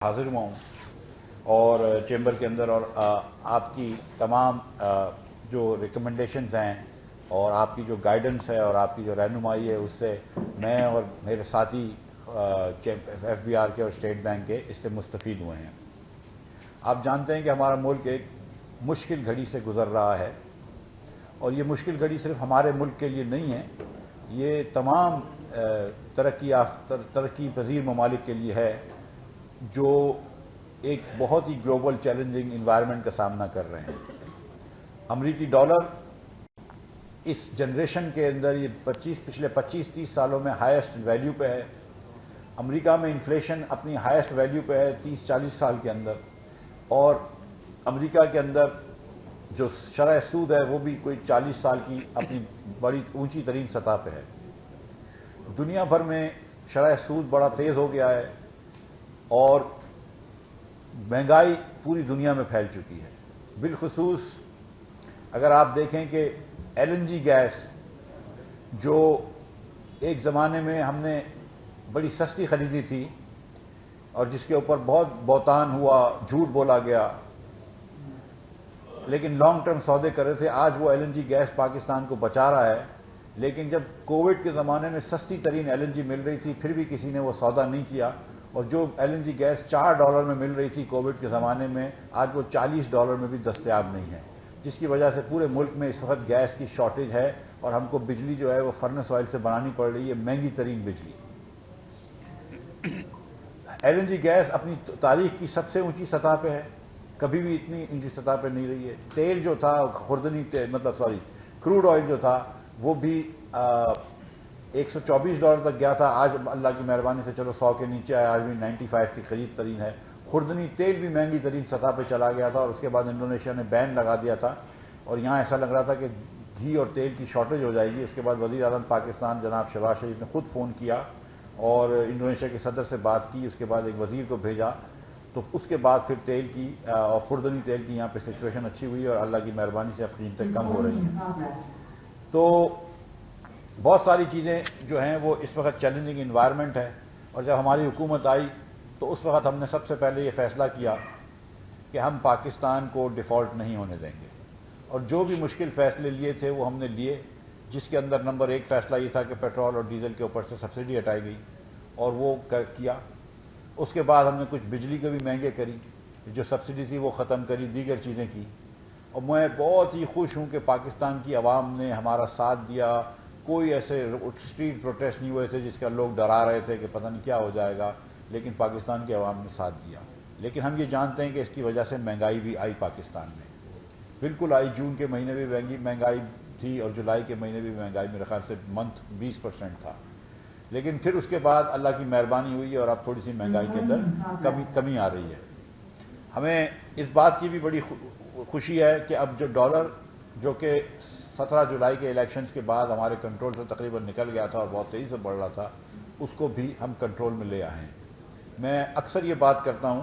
حاضر ہوا ہوں اور چیمبر کے اندر اور آپ کی تمام جو ریکمنڈیشنز ہیں اور آپ کی جو گائیڈنس ہے اور آپ کی جو رہنمائی ہے اس سے میں اور میرے ساتھی ایف بی آر کے اور اسٹیٹ بینک کے اس سے مستفید ہوئے ہیں۔ آپ جانتے ہیں کہ ہمارا ملک ایک مشکل گھڑی سے گزر رہا ہے اور یہ مشکل گھڑی صرف ہمارے ملک کے لیے نہیں ہے، یہ تمام ترقی پذیر ممالک کے لیے ہے جو ایک بہت ہی گلوبل چیلنجنگ انوائرمنٹ کا سامنا کر رہے ہیں۔ امریکی ڈالر اس جنریشن کے اندر یہ پچھلے 25-30 سالوں میں ہائیسٹ ویلیو پہ ہے۔ امریکہ میں انفلیشن اپنی ہائیسٹ ویلیو پہ ہے 30-40 سال کے اندر، اور امریکہ کے اندر جو شرح سود ہے وہ بھی کوئی 40 سال کی اپنی بڑی اونچی ترین سطح پہ ہے۔ دنیا بھر میں شرح سود بڑا تیز ہو گیا ہے اور مہنگائی پوری دنیا میں پھیل چکی ہے۔ بالخصوص اگر آپ دیکھیں کہ LNG گیس جو ایک زمانے میں ہم نے بڑی سستی خریدی تھی اور جس کے اوپر بہت بہتان ہوا، جھوٹ بولا گیا، لیکن لانگ ٹرم سودے کر رہے تھے، آج وہ LNG گیس پاکستان کو بچا رہا ہے۔ لیکن جب کووڈ کے زمانے میں سستی ترین LNG مل رہی تھی پھر بھی کسی نے وہ سودا نہیں کیا، اور جو LNG گیس $4 میں مل رہی تھی کووڈ کے زمانے میں آج وہ $40 میں بھی دستیاب نہیں ہے، جس کی وجہ سے پورے ملک میں اس وقت گیس کی شارٹیج ہے اور ہم کو بجلی جو ہے وہ فرنس آئل سے بنانی پڑ رہی ہے، مہنگی ترین بجلی۔ LNG گیس اپنی تاریخ کی سب سے اونچی سطح پہ ہے، کبھی بھی اتنی اونچی سطح پہ نہیں رہی ہے۔ تیل جو تھا کروڈ آئل جو تھا وہ بھی $124 تک گیا تھا، آج اللہ کی مہربانی سے چلو 100 کے نیچے آیا، آج بھی 95 کے قریب ترین ہے۔ خوردنی تیل بھی مہنگی ترین سطح پہ چلا گیا تھا اور اس کے بعد انڈونیشیا نے بین لگا دیا تھا اور یہاں ایسا لگ رہا تھا کہ گھی اور تیل کی شارٹیج ہو جائے گی۔ اس کے بعد وزیر اعظم پاکستان جناب شہباز شریف نے خود فون کیا اور انڈونیشیا کے صدر سے بات کی، اس کے بعد ایک وزیر کو بھیجا، تو اس کے بعد پھر تیل کی اور خوردنی تیل کی یہاں پہ سچویشن اچھی ہوئی اور اللہ کی مہربانی سے اب قیمتیں کم ہو رہی ہیں۔ تو بہت ساری چیزیں جو ہیں وہ اس وقت چیلنجنگ انوائرمنٹ ہے، اور جب ہماری حکومت آئی تو اس وقت ہم نے سب سے پہلے یہ فیصلہ کیا کہ ہم پاکستان کو ڈیفالٹ نہیں ہونے دیں گے، اور جو بھی مشکل فیصلے لیے تھے وہ ہم نے لیے، جس کے اندر نمبر 1 فیصلہ یہ تھا کہ پیٹرول اور ڈیزل کے اوپر سے سبسڈی ہٹائی گئی اور وہ کیا۔ اس کے بعد ہم نے کچھ بجلی کو بھی مہنگے کری، جو سبسڈی تھی وہ ختم کری، دیگر چیزیں کی، اور میں بہت ہی خوش ہوں کہ پاکستان کی عوام نے ہمارا ساتھ دیا۔ کوئی ایسے اسٹریٹ پروٹیسٹ نہیں ہوئے تھے جس کا لوگ ڈرا رہے تھے کہ پتہ نہیں کیا ہو جائے گا، لیکن پاکستان کی عوام نے ساتھ دیا۔ لیکن ہم یہ جانتے ہیں کہ اس کی وجہ سے مہنگائی بھی آئی پاکستان میں، بالکل آئی۔ جون کے مہینے بھی مہنگائی تھی اور جولائی کے مہینے بھی مہنگائی میرے خیال سے 20% تھا، لیکن پھر اس کے بعد اللہ کی مہربانی ہوئی اور اب تھوڑی سی مہنگائی کے اندر کمی آ رہی ہے۔ ہمیں اس بات کی بھی بڑی خوشی ہے کہ اب جو ڈالر جو کہ 17 جولائی کے الیکشنز کے بعد ہمارے کنٹرول سے تقریباً نکل گیا تھا اور بہت تیزی سے بڑھ رہا تھا، اس کو بھی ہم کنٹرول میں لے آئے ہیں۔ میں اکثر یہ بات کرتا ہوں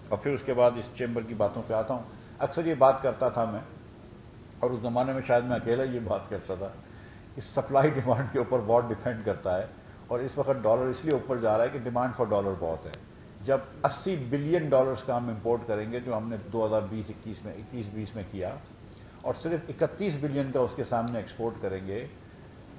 اور پھر اس کے بعد اس چیمبر کی باتوں پہ آتا ہوں، اکثر یہ بات کرتا تھا میں، اور اس زمانے میں شاید میں اکیلا یہ بات کرتا تھا کہ سپلائی ڈیمانڈ کے اوپر بہت ڈیپینڈ کرتا ہے، اور اس وقت ڈالر اس لیے اوپر جا رہا ہے کہ ڈیمانڈ فار ڈالر بہت ہے۔ جب $80 بلین کا ہم امپورٹ کریں گے جو ہم نے 2021-20 میں کیا، اور صرف 31 بلین کا اس کے سامنے ایکسپورٹ کریں گے،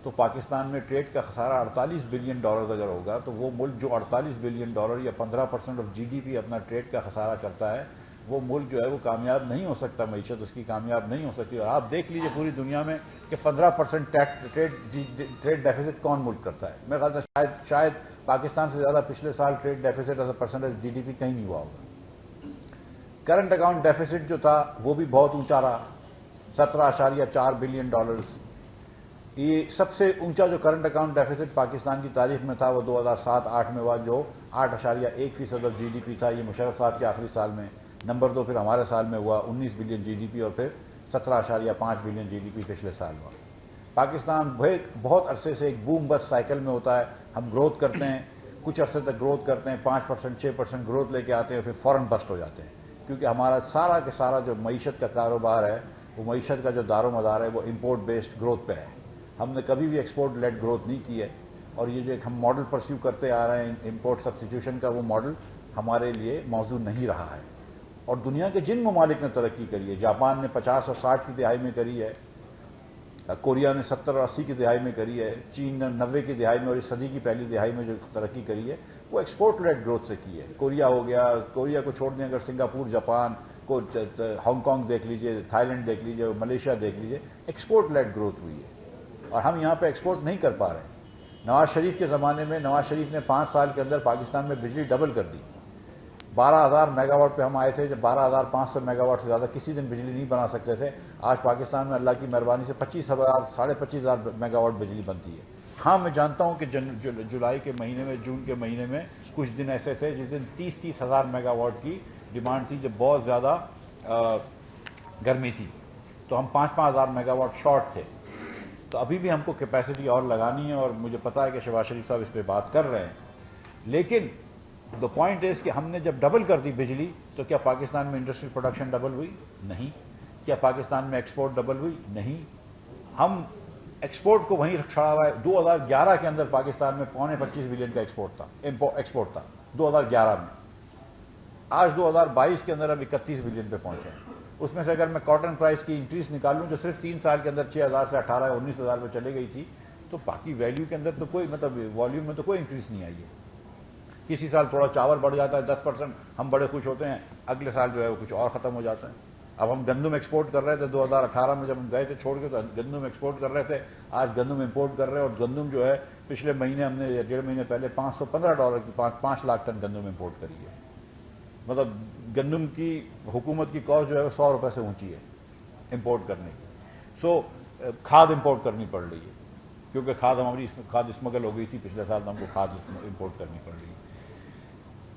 تو پاکستان میں ٹریڈ کا خسارہ $48 بلین اگر ہوگا، تو وہ ملک جو $48 بلین یا 15% آف GDP اپنا ٹریڈ کا خسارہ کرتا ہے، وہ ملک جو ہے وہ کامیاب نہیں ہو سکتا، معیشت اس کی کامیاب نہیں ہو سکتی۔ اور آپ دیکھ لیجئے پوری دنیا میں کہ 15% ٹریڈ ڈیفیسٹ کون ملک کرتا ہے۔ میرے خیال سے شاید پاکستان سے زیادہ پچھلے سال trade deficit as a percentage GDP کہیں نہیں ہوا ہوگا۔ کرنٹ اکاؤنٹ ڈیفیسٹ جو تھا وہ بھی بہت اونچا رہا، $17.4 بلین۔ یہ سب سے اونچا جو کرنٹ اکاؤنٹ ڈیفیسٹ پاکستان کی تاریخ میں تھا وہ 2007-8 میں ہوا، جو 8.1% آف GDP تھا، یہ مشرف صاحب کے آخری سال میں۔ نمبر 2 پھر ہمارے سال میں ہوا 19 بلین GDP، اور پھر 17.5 بلین GDP پچھلے سال ہوا۔ پاکستان بہت عرصے سے ایک بوم بس سائیکل میں ہوتا ہے، ہم گروتھ کرتے ہیں، کچھ عرصے تک گروتھ کرتے ہیں، 5% 6% گروتھ لے کے آتے ہیں، پھر فوراً بسٹ ہو جاتے ہیں، کیونکہ ہمارا سارا کے سارا جو معیشت کا کاروبار ہے، وہ معیشت کا جو دار و مدار ہے وہ امپورٹ بیسڈ گروتھ پہ ہے۔ ہم نے کبھی بھی ایکسپورٹ لیڈ گروتھ نہیں کی ہے، اور یہ جو ایک ہم ماڈل پرسیو کرتے آ رہے ہیں امپورٹ سبسٹیٹیوشن کا، وہ ماڈل ہمارے لیے موضوع نہیں رہا ہے. اور دنیا کے جن ممالک نے ترقی کری ہے، جاپان نے 50 اور 60 کی دہائی میں کری ہے، کوریا نے 70 اور 80 کی دہائی میں کری ہے، چین نے 90 کی دہائی میں اور اس صدی کی پہلی دہائی میں جو ترقی کری ہے وہ ایکسپورٹ لیڈ گروتھ سے کی ہے. کوریا ہو گیا، کوریا کو چھوڑ دیں اگر سنگاپور، جاپان کو، ہانگ کانگ دیکھ لیجئے، تھائی لینڈ دیکھ لیجئے، ملیشیا دیکھ لیجئے، ایکسپورٹ لیڈ گروتھ ہوئی ہے اور ہم یہاں پہ ایکسپورٹ نہیں کر پا رہے ہیں. نواز شریف کے زمانے میں نواز شریف نے 5 سال کے اندر پاکستان میں بجلی ڈبل کر دی. 12,000 میگا واٹ پہ ہم آئے تھے، جب 12,500 میگا واٹ سے زیادہ کسی دن بجلی نہیں بنا سکتے تھے. آج پاکستان میں اللہ کی مہربانی سے 25,000 25,500 میگا واٹ بجلی بنتی ہے. ہاں میں جانتا ہوں کہ جولائی کے مہینے میں، جون کے مہینے میں کچھ دن ایسے تھے جس دن 30,000 میگا واٹ کی ڈیمانڈ تھی، جب بہت زیادہ گرمی تھی، تو ہم 5,000 میگا واٹ شارٹ تھے. تو ابھی بھی ہم کو کیپیسٹی اور لگانی ہے اور مجھے پتا ہے کہ شہباز شریف صاحب اس پہ بات کر رہے ہیں. لیکن دا پوائنٹ از کہ ہم نے جب ڈبل کر دی بجلی تو کیا پاکستان میں انڈسٹریل پروڈکشن ڈبل ہوئی؟ نہیں. کیا پاکستان میں ایکسپورٹ ڈبل ہوئی؟ نہیں. ہم ایکسپورٹ کو وہیں چھڑا ہوا ہے. 2011 کے اندر پاکستان میں 25 بلین کا ایکسپورٹ تھا 2011 میں. آج 2022 کے اندر اب 31 بلین پہ پہنچے ہیں. اس میں سے اگر میں کاٹن پرائس کی انکریز نکال لوں جو صرف 3 سال کے اندر 6,000 سے 18 19,000 پہ چلے گئی تھی، تو باقی ویلیو کے اندر تو کوئی والیوم میں تو کوئی انکریز نہیں آئی ہے. کسی سال تھوڑا چاول بڑھ جاتا ہے 10%، ہم بڑے خوش ہوتے ہیں، اگلے سال جو ہے وہ کچھ اور ختم ہو جاتا ہے. اب ہم گندم ایکسپورٹ کر رہے تھے 2018 میں، جب ہم گئے تھے چھوڑ کے تو گندم ایکسپورٹ کر رہے تھے. آج گندم امپورٹ کر رہے ہیں اور گندم جو ہے پچھلے مہینے ہم نے 1.5 مہینے پہلے $515 کی 5 لاکھ ٹن گندم امپورٹ کری ہے. مطلب گندم کی حکومت کی کاسٹ جو ہے وہ $100 سے اونچی ہے امپورٹ کرنے کی. سو کھاد امپورٹ کرنی پڑ رہی ہے کیونکہ کھاد اسمگل ہو گئی تھی پچھلے سال، تو ہم کو کھاد امپورٹ کرنی پڑ رہی ہے.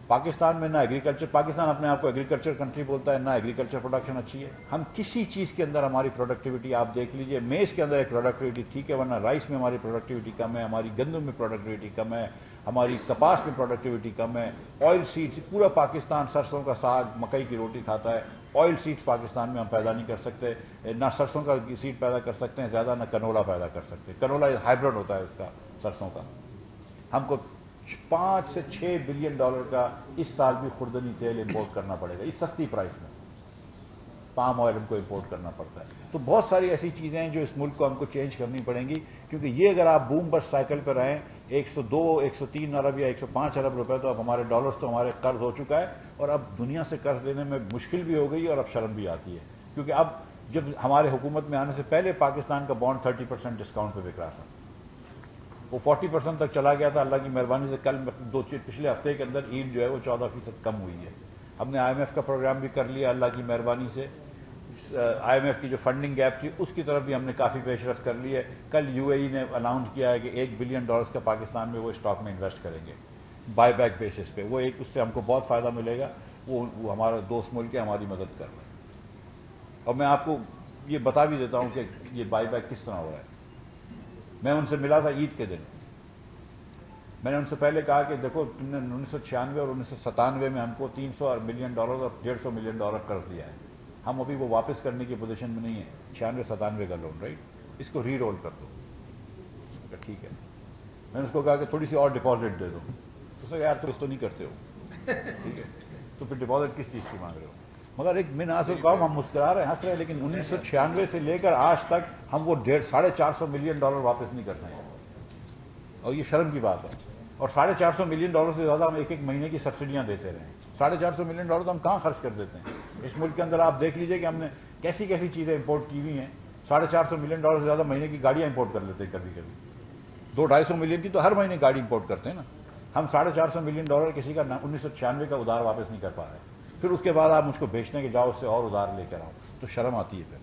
پاکستان میں نہ ایگریکلچر، پاکستان اپنے آپ کو ایگریکلچر کنٹری بولتا ہے، نہ ایگریکلچر پروڈکشن اچھی ہے. ہم کسی چیز کے اندر ہماری پروڈکٹیوٹی آپ دیکھ لیجئے، میز کے اندر ایک پروڈکٹیوٹی ٹھیک ہے، ورنہ رائس میں ہماری پروڈکٹیوٹی کم ہے، ہماری گندم میں پروڈکٹیوٹی کم ہے، ہماری کپاس میں پروڈکٹیوٹی کم ہے. آئل سیڈس، پورا پاکستان سرسوں کا ساگ، مکئی کی روٹی کھاتا ہے. آئل سیڈس پاکستان میں ہم پیدا نہیں کر سکتے، نہ سرسوں کا سیڈ پیدا کر سکتے ہیں زیادہ، نہ کنولا پیدا کر سکتے. کنولا ہائیبرڈ ہوتا ہے اس کا، سرسوں کا. ہم کو $5 سے $6 بلین کا اس سال بھی خوردنی تیل امپورٹ کرنا پڑے گا اس سستی پرائس میں. پام آئل ہم کو امپورٹ کرنا پڑتا ہے. تو بہت ساری ایسی چیزیں ہیں جو اس ملک کو ہم کو چینج کرنی پڑیں گی، کیونکہ یہ اگر آپ بوم بس سائیکل پہ رہیں 102 103 ارب یا 105 ارب روپے، تو اب ہمارے ڈالرز تو ہمارے قرض ہو چکا ہے اور اب دنیا سے قرض لینے میں مشکل بھی ہو گئی اور اب شرم بھی آتی ہے. کیونکہ اب جب ہمارے حکومت میں آنے سے پہلے پاکستان کا بانڈ 30% ڈسکاؤنٹ پہ بک رہا تھا، وہ 40% تک چلا گیا تھا. اللہ کی مہربانی سے کل پچھلے ہفتے کے اندر ایلڈ جو ہے وہ 14% کم ہوئی ہے. ہم نے IMF کا پروگرام بھی کر لیا اللہ کی مہربانی سے. IMF کی جو فنڈنگ گیپ تھی اس کی طرف بھی ہم نے کافی پیش رفت کر لی ہے. کل UAE نے اناؤنس کیا ہے کہ $1 بلین کا پاکستان میں وہ اسٹاک میں انویسٹ کریں گے بائی بیک بیسس پہ. وہ اس سے ہم کو بہت فائدہ ملے گا. وہ ہمارا دوست ملک ہے، ہماری مدد کر رہا ہے. اور میں آپ کو یہ بتا بھی دیتا ہوں کہ یہ بائی بیک کس طرح ہو رہا ہے. میں ان سے ملا تھا عید کے دن. میں نے ان سے پہلے کہا کہ دیکھو تم نے 1996 اور 1997 میں ہم کو $300 ملین اور $150 ملین قرض دیا ہے. ہم ابھی وہ واپس کرنے کی پوزیشن میں نہیں ہیں. 96-97 کا لون، رائٹ، اس کو ری رول کر دو. ٹھیک ہے. میں نے اس کو کہا کہ تھوڑی سی اور ڈپازٹ دے دو. اس نے کہا یار تو اس تو نہیں کرتے ہو، ٹھیک ہے، تو پھر ڈپازٹ کس چیز کی مانگ رہے ہو. مگر ایک مناسب کام، ہم مسکرا رہے ہیں، ہنس رہے ہیں، لیکن 1996 سے لے کر آج تک ہم وہ $450 ملین واپس نہیں کرتے ہیں اور یہ شرم کی بات ہے. اور $450 ملین سے زیادہ ہم ایک مہینے کی سبسڈیاں دیتے رہے ہیں. $450 ملین تو ہم کہاں خرچ کر دیتے ہیں اس ملک کے اندر. آپ دیکھ لیجئے کہ ہم نے کیسی کیسی چیزیں امپورٹ کی ہوئی ہیں. $450 ملین سے زیادہ مہینے کی گاڑیاں امپورٹ کر لیتے ہیں کبھی کبھی. 200-250 ملین کی تو ہر مہینے گاڑی امپورٹ کرتے ہیں نا. ہم $450 ملین کسی کا 1996 کا ادھار واپس نہیں کر پا رہے. پھر اس کے بعد آپ مجھ کو بیچنے کے جاؤ اس سے اور ادھار لے کر آؤ تو شرم آتی ہے. پھر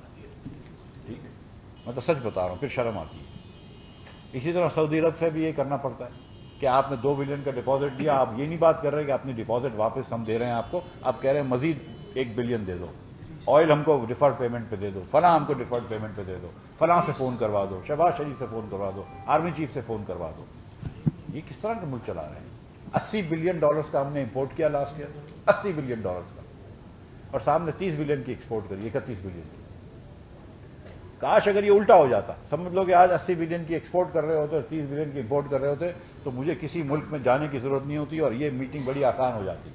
ٹھیک ہے، میں تو سچ بتا رہا ہوں، پھر شرم آتی ہے. اسی طرح سعودی عرب سے بھی یہ کرنا پڑتا ہے کہ آپ نے $2 بلین کا ڈپازٹ دیا. آپ یہ نہیں بات کر رہے کہ اپنی ڈپازٹ واپس ہم دے رہے ہیں آپ کو، آپ کہہ رہے ہیں مزید $1 بلین دے دو، آئل ہم کو ڈیفرڈ پیمنٹ پہ دے دو، فلاں ہم کو ڈیفرڈ پیمنٹ پہ دے دو، فلاں سے فون کروا دو، شہباز شریف سے فون کروا دو، آرمی چیف سے فون کروا دو. یہ کس طرح کا ملک چلا رہے ہیں؟ $80 بلین کا ہم نے امپورٹ کیا لاسٹ ایئر، $80 بلین کا، اور سامنے 30 بلین کی ایکسپورٹ کری، 31 بلین کی. کاش اگر یہ الٹا ہو جاتا، سمجھ لو کہ آج 80 بلین کی ایکسپورٹ کر رہے ہوتے اور 30 بلین کی امپورٹ کر رہے ہوتے تو مجھے کسی ملک میں جانے کی ضرورت نہیں ہوتی اور یہ میٹنگ بڑی آسان ہو جاتی.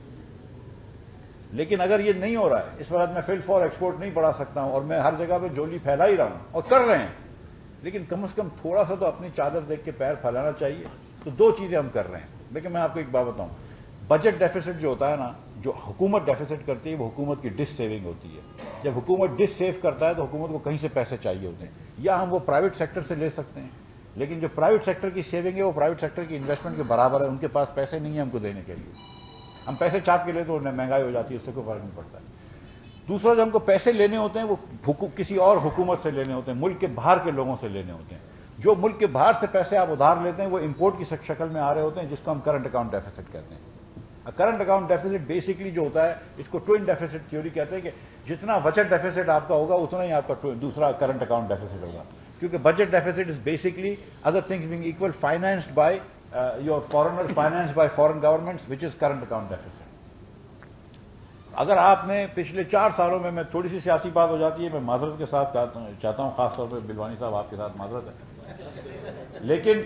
لیکن اگر یہ نہیں ہو رہا ہے اس وقت میں فل فور ایکسپورٹ نہیں بڑھا سکتا ہوں اور میں ہر جگہ پہ جولی پھیلا ہی رہا ہوں اور کر رہے ہیں، لیکن کم از کم تھوڑا سا تو اپنی چادر دیکھ کے پیر پھیلانا چاہیے. تو دو چیزیں ہم کر رہے ہیں. لیکن میں آپ کو ایک بات بتاؤں، بجٹ ڈیفیسٹ جو ہوتا ہے نا، جو حکومت ڈیفیسٹ کرتی ہے وہ حکومت کی ڈس سیونگ ہوتی ہے. جب حکومت ڈس سیو کرتا ہے تو حکومت کو کہیں سے پیسے چاہیے ہوتے ہیں، یا ہم وہ پرائیویٹ سیکٹر سے لے سکتے ہیں، لیکن جو پرائیویٹ سیکٹر کی سیونگ ہے وہ پرائیویٹ سیکٹر کی انویسٹمنٹ کے برابر ہے. ان کے پاس پیسے نہیں ہیں ہم کو دینے کے لیے. ہم پیسے چاپ کے لے تو مہنگائی ہو جاتی ہے، اس سے کوئی فرق نہیں پڑتا ہے. دوسرا جو ہم کو پیسے لینے ہوتے ہیں وہ کسی اور حکومت سے لینے ہوتے ہیں، ملک کے باہر کے لوگوں سے لینے ہوتے ہیں. جو ملک کے باہر سے پیسے آپ ادھار لیتے ہیں وہ امپورٹ کی شکل میں آ رہے ہوتے ہیں، جس کو ہم کرنٹ اکاؤنٹ ڈیفیسٹ کہتے ہیں. کرنٹ اکاؤنٹ ڈیفیسٹ بیسکلی جو ہوتا ہے اس کو ٹوئن ڈیفیسٹ تھیوری کہتے ہیں کہ جتنا بجٹ ڈیفیسٹ آپ کا ہوگا اتنا ہی آپ کا دوسرا کرنٹ اکاؤنٹ ڈیفیسٹ ہوگا. کیونکہ budget deficit is basically other things being equal financed by your foreigners, financed by foreign governments, which is current account deficit. اگر آپ نے پچھلے 4 سالوں میں تھوڑی سی سیاسی بات ہو جاتی ہے، میں معذرت کے ساتھ چاہتا ہوں، خاص طور پہ بلوانی صاحب آپ کے ساتھ معذرت ہے، لیکن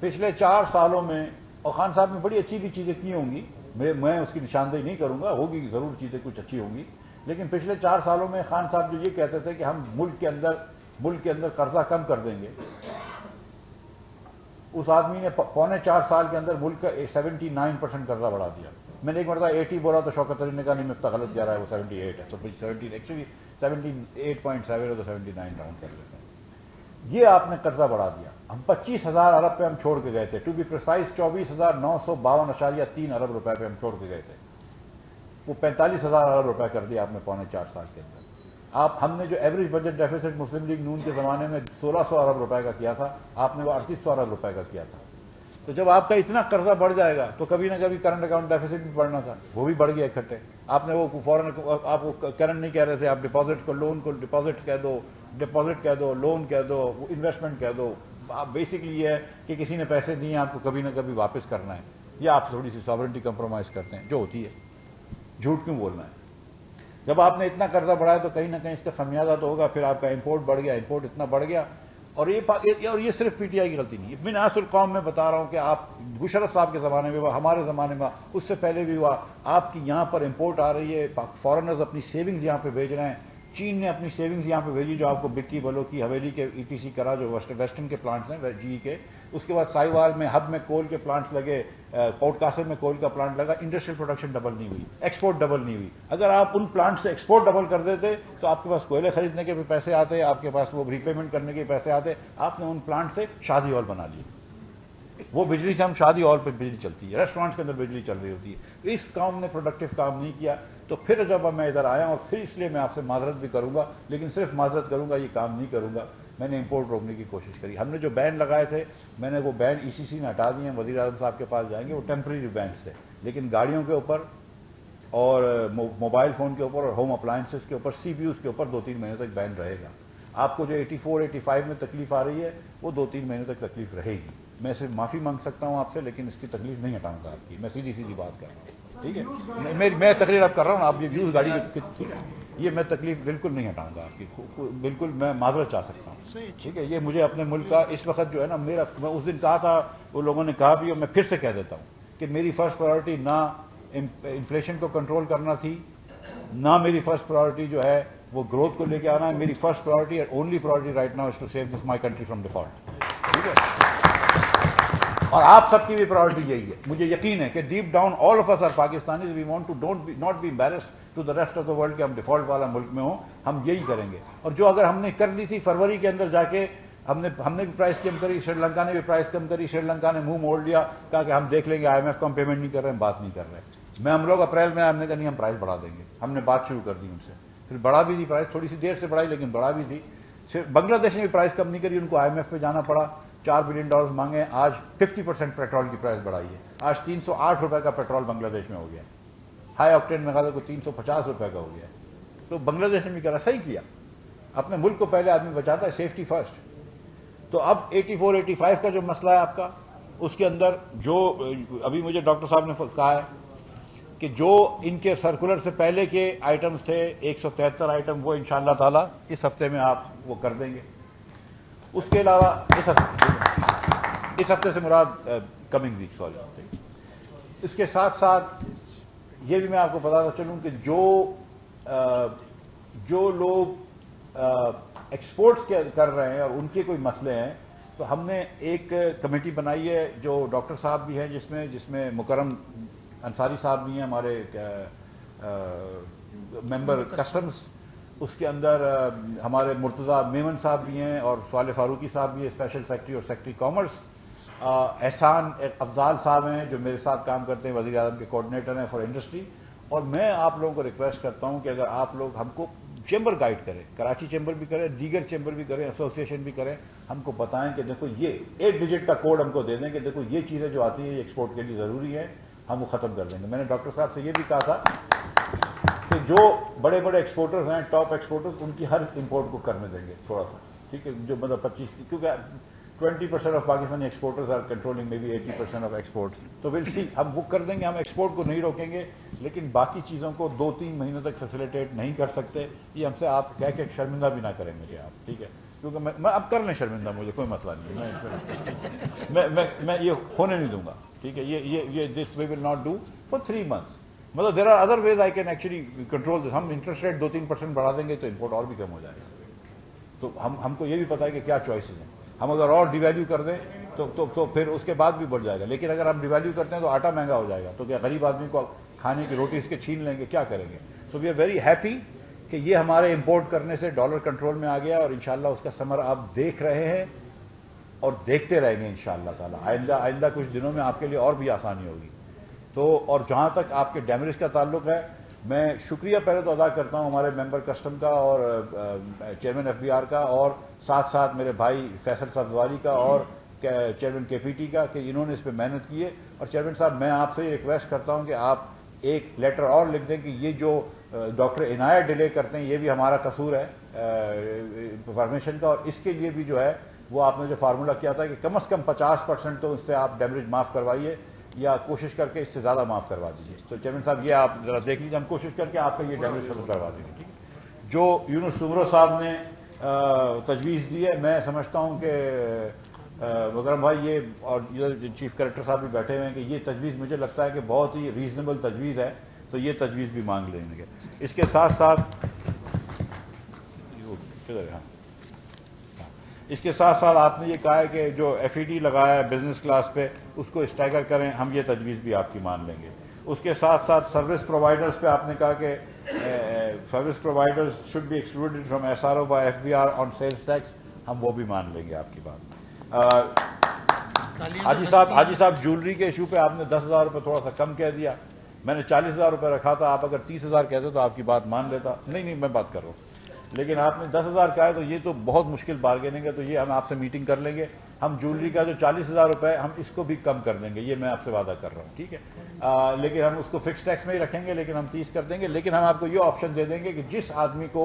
پچھلے 4 سالوں میں، اور خان صاحب نے بڑی اچھی بھی چیزیں کی ہوں گی، میں اس کی نشاندہی نہیں کروں گا، ہوگی ضرور چیزیں کچھ اچھی ہوں گی، لیکن پچھلے 4 سالوں میں خان صاحب جو یہ کہتے تھے کہ ہم ملک کے اندر قرضہ کم کر دیں گے، اس آدمی نے 4.25 سال کے اندر ملک کا 79% قرضہ بڑھا دیا. میں نے ایک مرتبہ 80 بولا تو شوکت علی نے کہا نہیں مفتہ غلط کہہ رہا ہے، وہ 78 ہے، تو 78.7 تو 79 راؤنڈ کر لیتے ہیں. یہ آپ نے قرضہ بڑھا دیا. ہم 25,000 ارب پہ ہم چھوڑ کے گئے تھے، ٹو بی پریسائز 24,952.3 ارب روپے پہ ہم چھوڑ کے گئے تھے. وہ 45,000 ارب روپے کر دیا آپ نے 4.25 سال کے اندر. ہم نے جو ایوریج بجٹ ڈیفیسٹ مسلم لیگ نون کے زمانے میں 1,600 ارب روپے کا کیا تھا، آپ نے وہ 3,800 ارب روپے کا کیا تھا. تو جب آپ کا اتنا قرضہ بڑھ جائے گا تو کبھی نہ کبھی کرنٹ اکاؤنٹ ڈیفیسٹ بھی بڑھنا تھا، وہ بھی بڑھ گیا اکٹھے. آپ نے وہ فوراً، آپ کو کرنٹ نہیں کہہ رہے تھے، آپ ڈپازٹ کو لون کو ڈپازٹ کہہ دو، ڈپازٹ کہہ دو، لون کہہ دو، انویسٹمنٹ کہہ دو. آپ بیسکلی یہ ہے کہ کسی نے پیسے دیے آپ کو کبھی نہ کبھی واپس کرنا ہے، یا آپ تھوڑی سی ساورنٹی کمپرومائز کرتے ہیں، جو ہوتی ہے. جھوٹ کیوں بولنا ہے؟ جب آپ نے اتنا قرضہ بڑھایا تو کہیں نہ کہیں اس کا خمیازہ تو ہوگا. پھر آپ کا امپورٹ بڑھ گیا، امپورٹ اتنا بڑھ گیا. اور یہ صرف پی ٹی آئی کی غلطی نہیں ہے. میں ناصر القوم میں بتا رہا ہوں کہ آپ مشرف صاحب کے زمانے میں ہوا، ہمارے زمانے میں اس سے پہلے بھی ہوا. آپ کی یہاں پر امپورٹ آ رہی ہے، فارنرز اپنی سیونگز یہاں پہ بھیج رہے ہیں. چین نے اپنی سیونگز یہاں پہ بھیجی، جو آپ کو بکی بلو کی حویلی کے ETC کرا، جو ویسٹرن کے پلانٹس ہیں GE کے. اس کے بعد سائیوال میں ہب میں کول کے پلانٹس لگے، پورٹ قاسم میں کول کا پلانٹ لگا. انڈسٹریل پروڈکشن ڈبل نہیں ہوئی، ایکسپورٹ ڈبل نہیں ہوئی. اگر آپ ان پلانٹ سے ایکسپورٹ ڈبل کر دیتے تو آپ کے پاس کوئلے خریدنے کے بھی پیسے آتے، آپ کے پاس وہ ری پیمنٹ کرنے کے پیسے آتے. آپ نے ان پلانٹ سے شادی ہال بنا لی. وہ بجلی سے ہم شادی ہال پہ بجلی چلتی ہے، ریسٹورینٹس کے اندر بجلی چل رہی ہوتی ہے. اس قوم نے پروڈکٹیو کام نہیں کیا. تو پھر جب میں ادھر آیا ہوں، اور پھر اس لیے میں آپ سے معذرت بھی کروں گا، لیکن صرف معذرت کروں گا، یہ کام نہیں کروں گا. میں نے امپورٹ روکنے کی کوشش کری. ہم نے جو بین لگائے تھے، میں نے وہ بین ECC نے ہٹا دیے ہیں. وزیر اعظم صاحب کے پاس جائیں گے، وہ ٹیمپریری بینس تھے. لیکن گاڑیوں کے اوپر اور موبائل فون کے اوپر اور ہوم اپلائنسز کے اوپر، CPUs کے اوپر 2-3 مہینے تک بین رہے گا. آپ کو جو 84-85 میں تکلیف آ رہی ہے وہ 2-3 مہینے تک تکلیف رہے گی. میں صرف معافی مانگ سکتا ہوں آپ سے، لیکن اس کی تکلیف نہیں ہٹاؤں گا آپ کی. میں سیدھی بات کر رہا ہوں، ٹھیک ہے؟ میں تقریر اب کر رہا ہوں، آپ یہ ویوز گاڑی کی، یہ میں تکلیف بالکل نہیں ہٹاؤں گا آپ کی. بالکل میں معذرت چاہ سکتا ہوں، ٹھیک ہے؟ یہ مجھے اپنے ملک کا اس وقت جو ہے نا، میں اس دن کہا تھا، وہ لوگوں نے کہا بھی، اور میں پھر سے کہہ دیتا ہوں کہ میری فرسٹ پرائیورٹی نہ انفلیشن کو کنٹرول کرنا تھی، نہ میری فرسٹ پرائیورٹی جو ہے وہ گروتھ کو لے کے آنا ہے. میری فرسٹ پرائیورٹی اور only priority right now is to save this my country from default. ٹھیک ہے؟ اور آپ سب کی بھی پرائیورٹی یہی ہے. مجھے یقین ہے کہ deep down all of us are Pakistanis, we want to not be embarrassed to the rest of the world کہ ہم ڈیفالٹ والا ملک میں ہوں. ہم یہی کریں گے. اور جو اگر ہم نے کر لی تھی فروری کے اندر جا کے، ہم نے بھی پرائز کم کری، سری لنکا نے بھی پرائز کم کری. سری لنکا نے منہ موڑ لیا، کہا کہ ہم دیکھ لیں گے، IMF کو ہم پیمنٹ نہیں کر رہے ہیں، بات نہیں کر رہے. ہم لوگ اپریل میں ہم نے کہا نہیں، ہم پرائز بڑھا دیں گے. ہم نے بات شروع کر دی ان سے، پھر بڑھا بھی دی پرائز، تھوڑی سی دیر سے بڑھائی لیکن بڑھا بھی دی. بنگلہ دیش نے بھی پرائز کم نہیں کری، ان کو IMF پہ جانا پڑا، $4 بلین مانگے. آج 50% پیٹرول کی پرائز بڑھائی ہے. آج 308 روپے کا پیٹرول بنگلہ دیش میں ہو گیا. ہائی آکٹین میں کو 350 روپے کا ہو گیا. تو بنگلہ دیش نے بھی کرا، صحیح کیا. اپنے ملک کو پہلے آدمی بچاتا ہے، سیفٹی فرسٹ. تو اب 84-85 کا جو مسئلہ ہے آپ کا، اس کے اندر جو ابھی مجھے ڈاکٹر صاحب نے کہا ہے کہ جو ان کے سرکولر سے پہلے کے آئٹمز تھے 173 آئٹم، وہ انشاءاللہ تعالی اس ہفتے میں آپ وہ کر دیں گے. اس کے علاوہ اس ہفتے سے مراد کمنگ ویک، سوری. اس کے ساتھ ساتھ یہ بھی میں آپ کو بتاتا چلوں کہ جو لوگ ایکسپورٹس کر رہے ہیں اور ان کے کوئی مسئلے ہیں، تو ہم نے ایک کمیٹی بنائی ہے جو ڈاکٹر صاحب بھی ہیں جس میں مکرم انصاری صاحب بھی ہیں ہمارے ممبر کسٹمز، اس کے اندر ہمارے مرتضیٰ میمن صاحب بھی ہیں اور صالح فاروقی صاحب بھی ہیں اسپیشل سیکرٹری اور سیکرٹری کامرس، احسان افضال صاحب ہیں جو میرے ساتھ کام کرتے ہیں، وزیر اعظم کے کوآرڈینیٹر ہیں فار انڈسٹری. اور میں آپ لوگوں کو ریکویسٹ کرتا ہوں کہ اگر آپ لوگ ہم کو چیمبر گائیڈ کریں، کراچی چیمبر بھی کریں، دیگر چیمبر بھی کریں، ایسوسیشن بھی کریں، ہم کو بتائیں کہ دیکھو یہ 8 ڈیجٹ کا کوڈ ہم کو دے دیں کہ دیکھو یہ چیزیں جو آتی ہیں یہ ایکسپورٹ کے لیے ضروری ہے، ہم وہ ختم کر دیں گے. میں نے ڈاکٹر صاحب سے یہ بھی کہا تھا کہ جو بڑے بڑے ایکسپورٹرز ہیں، ٹاپ ایکسپورٹرز، ان کی ہر امپورٹ کو کرنے دیں گے تھوڑا سا، ٹھیک ہے، جو مطلب 25، کیونکہ 20% آف Pakistani exporters are controlling may be 80% of exports. تو ول سی، ہم وہ کر دیں گے، ہم ایکسپورٹ کو نہیں روکیں گے، لیکن باقی چیزوں کو 2-3 مہینوں تک فیسیلیٹیٹ نہیں کر سکتے. یہ ہم سے آپ کہہ کے شرمندہ بھی نہ کریں مجھے آپ، ٹھیک ہے، کیونکہ میں اب کر لیں شرمندہ، مجھے کوئی مسئلہ نہیں ہے، میں یہ ہونے نہیں دوں گا، ٹھیک ہے. یہ this we will not do for 3 months. مطلب there are other ways I can actually control this. ہم انٹرسٹ ریٹ 2-3% بڑھا دیں گے تو امپورٹ اور بھی کم ہو جائے گا. تو ہم کو یہ بھی پتا ہے کہ کیا چوائسز ہیں. ہم اگر اور ڈیویلیو کر دیں تو پھر اس کے بعد بھی بڑھ جائے گا، لیکن اگر ہم ڈیویلیو کرتے ہیں تو آٹا مہنگا ہو جائے گا، تو کیا غریب آدمی کو کھانے کی روٹی اس کے چھین لیں گے، کیا کریں گے. سو وی آر ویری ہیپی کہ یہ ہمارے امپورٹ کرنے سے ڈالر کنٹرول میں آ گیا، اور انشاءاللہ اس کا ثمر آپ دیکھ رہے ہیں اور دیکھتے رہیں گے انشاءاللہ تعالی. آئندہ کچھ دنوں میں آپ کے لیے اور بھی آسانی ہوگی. تو اور جہاں تک آپ کے ڈیمیج کا تعلق ہے، میں شکریہ پہلے تو ادا کرتا ہوں ہمارے ممبر کسٹم کا اور چیئرمین FBR کا، اور ساتھ ساتھ میرے بھائی فیصل سبزواری کا اور چیئرمین KPT کا کہ انہوں نے اس پہ محنت کی ہے. اور چیئرمین صاحب میں آپ سے یہ ریکویسٹ کرتا ہوں کہ آپ ایک لیٹر اور لکھ دیں کہ یہ جو ڈاکٹر عنایت ڈیلے کرتے ہیں یہ بھی ہمارا قصور ہے انفارمیشن کا، اور اس کے لیے بھی جو ہے وہ آپ نے جو فارمولہ کیا تھا کہ کم از کم 50% تو اس سے آپ ڈیمیج معاف کروائیے، یا کوشش کر کے اس سے زیادہ معاف کروا دیجیے. تو چیئرمین صاحب یہ آپ ذرا دیکھ لیجیے، ہم کوشش کر کے آپ کا یہ ڈیمیج ختم کروا دیں گے. ٹھیک ہے. جو یونس سمرو صاحب نے تجویز دی ہے، میں سمجھتا ہوں کہ مکرم بھائی یہ اور چیف کلیکٹر صاحب بھی بیٹھے ہوئے ہیں کہ یہ تجویز مجھے لگتا ہے کہ بہت ہی ریزنیبل تجویز ہے، تو یہ تجویز بھی مانگ لیں گے. اس کے ساتھ ساتھ آپ نے یہ کہا ہے کہ جو FED لگایا ہے بزنس کلاس پہ اس کو اسٹیگر کریں، ہم یہ تجویز بھی آپ کی مان لیں گے. اس کے ساتھ ساتھ سروس پرووائڈرز پہ آپ نے کہا کہ service providers should be excluded from SRO by FBR on sales tax, ہم وہ بھی مان لیں گے آپ کی بات. حاجی صاحب جولری کے ایشو پہ آپ نے 10,000 روپے تھوڑا سا کم کہہ دیا. میں نے 40,000 روپے رکھا تھا، آپ اگر 30,000 کہتے تو آپ کی بات مان لیتا. نہیں میں بات کر رہا ہوں، لیکن آپ نے 10,000 کہا ہے تو یہ تو بہت مشکل بارگیننگ ہے. تو یہ ہم آپ سے میٹنگ کر لیں گے. ہم جولری کا جو 40,000 روپے ہم اس کو بھی کم کر دیں گے، یہ میں آپ سے وعدہ کر رہا ہوں، ٹھیک ہے. لیکن ہم اس کو فکس ٹیکس میں ہی رکھیں گے، لیکن ہم 30 کر دیں گے. لیکن ہم آپ کو یہ آپشن دے دیں گے کہ جس آدمی کو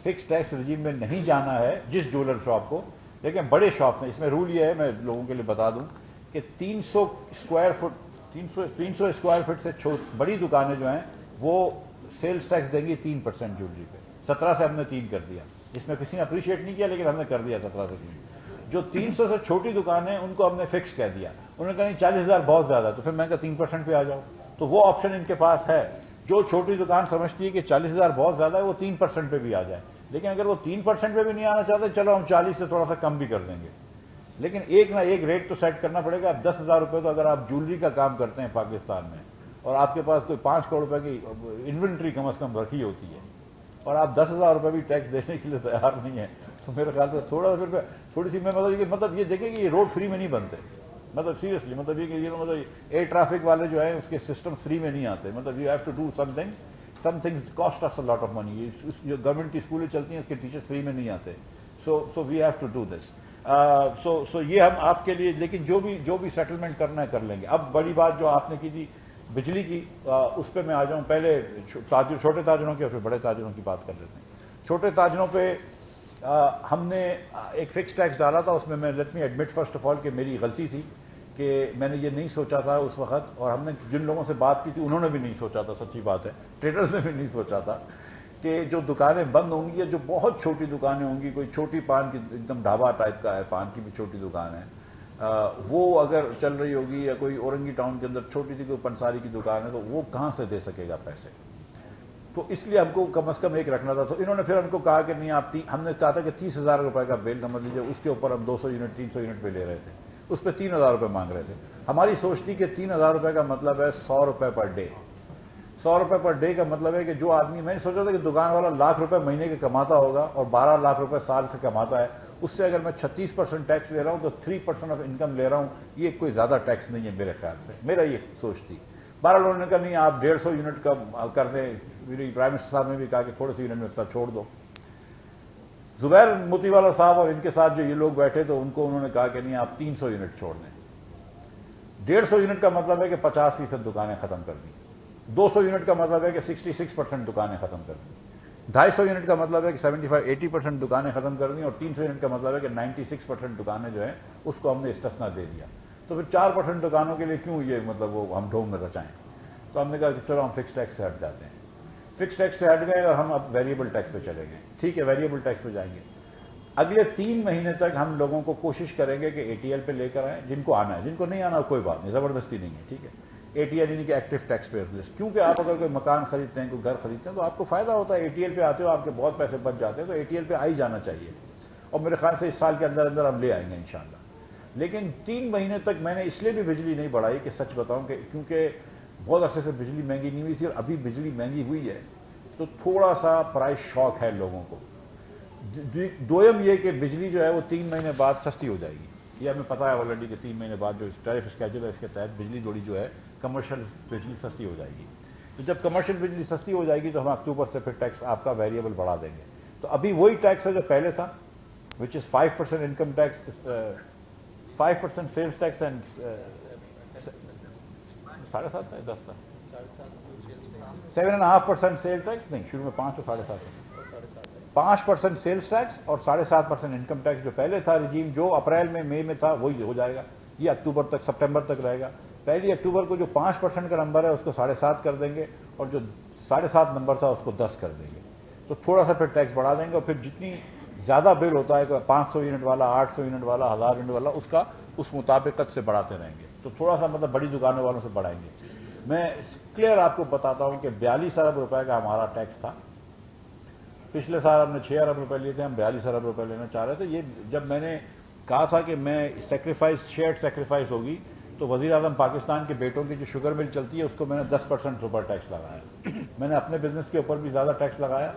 فکس ٹیکس رجیم میں نہیں جانا ہے، جس جولر شاپ کو، لیکن بڑے شاپس ہیں، اس میں رول یہ ہے، میں لوگوں کے لیے بتا دوں کہ 300 اسکوائر فٹ سے بڑی دکانیں جو ہیں وہ سیلز ٹیکس دیں گی 3% جولری پہ. 17 سے ہم نے 3 کر دیا. اس میں کسی نے اپریشیٹ نہیں کیا، لیکن ہم نے کر دیا 17 سے 3. جو 300 سے چھوٹی دکانیں ان کو ہم نے فکس کہہ دیا. انہوں نے کہا نہیں 40,000 بہت زیادہ، تو پھر میں کہا 3% پہ آ جاؤ. تو وہ آپشن ان کے پاس ہے. جو چھوٹی دکان سمجھتی ہے کہ 40,000 بہت زیادہ ہے، وہ 3% پہ بھی آ جائے. لیکن اگر وہ 3% پہ بھی نہیں آنا چاہتے، چلو ہم 40 سے تھوڑا سا کم بھی کر دیں گے. لیکن ایک نہ ایک ریٹ تو سیٹ کرنا پڑے گا. اب 10,000 روپے تو اگر آپ جولری کا کام کرتے ہیں پاکستان میں، اور آپ کے پاس کوئی 5 کروڑ روپے کی انوینٹری کم از کم رکھی ہوتی ہے، اور آپ 10,000 روپے بھی ٹیکس دینے کے لیے تیار نہیں ہیں، تو میرے خیال سے تھوڑی سی میں مطلب یہ دیکھیں کہ یہ روڈ فری میں نہیں بنتے. مطلب سیریسلی مطلب یہ کہ یہ مطلب ایئر ٹریفک والے جو ہیں اس کے سسٹم فری میں نہیں آتے. مطلب you have to do some things cost us a lot of money. جو گورنمنٹ کی اسکولیں چلتی ہیں اس کے ٹیچرز فری میں نہیں آتے. So we have to do this. So یہ ہم آپ کے لیے، لیکن جو بھی سیٹلمنٹ کرنا ہے کر لیں گے. اب بڑی بات جو آپ نے کی تھی بجلی کی، اس پہ میں آ جاؤں. پہلے چھوٹے تاجروں کی اور پھر بڑے تاجروں کی بات کر لیتے ہیں. چھوٹے تاجروں پہ ہم نے ایک فکس ٹیکس ڈالا تھا. اس میں let me admit first of all کہ میری غلطی تھی کہ میں نے یہ نہیں سوچا تھا اس وقت، اور ہم نے جن لوگوں سے بات کی تھی انہوں نے بھی نہیں سوچا تھا. سچی بات ہے، ٹریڈرز نے بھی نہیں سوچا تھا کہ جو دکانیں بند ہوں گی، یا جو بہت چھوٹی دکانیں ہوں گی، کوئی چھوٹی پان کی ایک دم ڈھابا ٹائپ کا ہے، پان کی بھی چھوٹی دکان ہے، وہ اگر چل رہی ہوگی یا کوئی اورنگی ٹاؤن کے اندر چھوٹی سی کوئی پنساری کی دکان ہے تو وہ کہاں سے دے سکے گا پیسے؟ تو اس لیے ہم کو کم از کم ایک رکھنا تھا. تو انہوں نے پھر ہم کو کہا کہ نہیں آپ ہم نے کہا تھا کہ 30,000 روپے کا بل سمجھ لیجیے, اس کے اوپر ہم 200 یونٹ 300 یونٹ پہ لے رہے تھے, اس پہ 3,000 روپے مانگ رہے تھے. ہماری سوچ تھی کہ 3,000 روپے کا مطلب ہے 100 روپے پر ڈے. 100 روپے پر ڈے کا مطلب ہے کہ جو آدمی, میں نے سوچا تھا کہ دکان والا لاکھ روپے مہینے کے کماتا ہوگا اور 12 لاکھ روپے سال سے کماتا ہے, اس سے اگر میں 36% ٹیکس لے رہا ہوں تو 3% آف انکم لے رہا ہوں, یہ کوئی زیادہ ٹیکس نہیں ہے میرے خیال سے. میرا یہ سوچ تھی. 12 لوگوں نے کہا نہیں آپ 150 یونٹ کا کر دیں. پرائم منسٹر صاحب نے بھی کہا کہ تھوڑے سے یونٹ میں اس کا چھوڑ دو. زبیر موتی والا صاحب اور ان کے ساتھ جو یہ لوگ بیٹھے تو ان کو انہوں نے کہا کہ نہیں آپ 300 یونٹ چھوڑ دیں. 150 یونٹ کا مطلب ہے کہ 50% دکانیں ختم کر دیں. 200 یونٹ کا مطلب ہے کہ 66% دکانیں ختم کر دیں. 250 یونٹ کا مطلب ہے کہ 75-80% دکانیں ختم کر دیں. اور 300 یونٹ کا مطلب ہے کہ 96% دکانیں جو ہیں اس کو ہم نے استثنا دے دیا. تو پھر 4% دکانوں کے لیے کیوں یہ مطلب وہ ہم ڈھونگ میں رچائیں. تو ہم نے کہا کہ چلو ہم فکس ٹیکس سے ہٹ جاتے ہیں. فکس ٹیکس سے ہٹ گئے اور ہم اب ویریبل ٹیکس پہ چلے گئے. ٹھیک ہے, ویریبل ٹیکس پہ جائیں گے. اگلے 3 مہینے تک ہم لوگوں کو کوشش کریں گے کہ ATL پہ لے کر آئیں. جن کو آنا ہے, جن کو نہیں آنا کوئی بات نہیں, زبردستی نہیں ہے. ٹھیک ہے, ATL یعنی کہ ایکٹیو ٹیکس پیئرز لسٹ. کیونکہ آپ اگر کوئی مکان خریدتے ہیں, کوئی گھر خریدتے ہیں تو آپ کو فائدہ ہوتا ہے. ATL پہ آتے ہو, آپ کے بہت پیسے بچ جاتے ہیں, تو ATL پہ آ ہی جانا چاہیے. اور میرے خیال سے اس سال کے اندر اندر ہم لے آئیں گے انشاءاللہ. لیکن 3 مہینے تک میں نے اس لیے بھی بجلی نہیں بڑھائی کہ سچ بتاؤں کہ کیونکہ بہت عرصے سے بجلی مہنگی نہیں ہوئی تھی اور ابھی بجلی مہنگی ہوئی ہے تو تھوڑا سا پرائز شاک ہے لوگوں کو. دویم یہ کہ بجلی جو ہے وہ 3 مہینے بعد سستی ہو جائے گی. یہ ہمیں پتا ہے آلریڈی کہ 3 مہینے بعد جو ٹیرف اسکیجول ہے اس کے تحت بجلی جوڑی جو ہے کمرشل بجلی سستی ہو جائے گی. تو جب کمرشل بجلی سستی ہو جائے گی تو ہم اکتوبر سے پھر ٹیکس آپ کا ویریبل بڑھا دیں گے. تو ابھی وہی ٹیکس ہے جو پہلے تھا, which is 5% income tax, 5% sales tax and 7.5 تھا 10 تھا 7.5% سیل ٹیکس, نہیں شروع میں 5 اور 7.5 5% سیلز ٹیکس اور 7.5% انکم ٹیکس جو پہلے تھا رجیم, جو اپریل میں مئی میں تھا وہی ہو جائے گا. یہ اکتوبر تک سپٹمبر تک رہے گا. 1 اکتوبر کو جو 5% کا نمبر ہے اس کو 7.5 کر دیں گے اور جو 7.5 نمبر تھا اس کو 10 کر دیں گے. تو تھوڑا سا پھر ٹیکس بڑھا دیں گے اور پھر جتنی زیادہ بل ہوتا ہے 500 یونٹ والا, 800 یونٹ والا, 1000 یونٹ والا, اس کا اس مطابقت سے بڑھاتے رہیں گے. تو تھوڑا سا مطلب بڑی دکانوں والوں سے بڑھائیں گے. میں کلیئر آپ کو بتاتا ہوں کہ 42 ارب روپے کا ہمارا ٹیکس تھا. پچھلے سال ہم نے 6 ارب روپے لیے تھے, ہم 42 ارب روپے لینا چاہ رہے تھے. یہ جب میں نے کہا تھا کہ میں سیکریفائس شیئرڈ سیکریفائس ہوگی تو وزیر اعظم پاکستان کے بیٹوں کی جو شوگر مل چلتی ہے اس کو میں نے 10% اوپر ٹیکس لگایا. میں نے اپنے بزنس کے اوپر بھی زیادہ ٹیکس لگایا,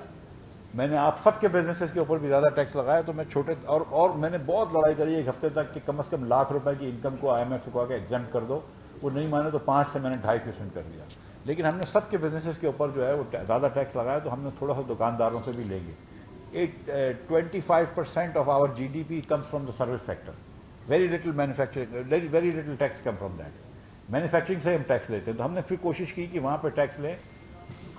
میں نے آپ سب کے بزنسز کے اوپر بھی زیادہ ٹیکس لگایا. تو میں چھوٹے اور میں نے بہت لڑائی کری 1 ہفتے تک کہ کم از کم لاکھ روپے کی انکم کو IMF سے کہا کہ ایگزمپٹ کر دو. وہ نہیں مانے تو 5 سے میں نے 2.5% کر دیا. لیکن ہم نے سب کے بزنسز کے اوپر جو ہے وہ زیادہ ٹیکس لگایا. تو ہم نے تھوڑا سا دکانداروں سے بھی لیں گے. 25% of our GDP comes from the service sector. Very little manufacturing, very little tax come from that. Manufacturing سے ہم ٹیکس لیتے ہیں. تو ہم نے پھر کوشش کی کہ وہاں پہ ٹیکس لیں.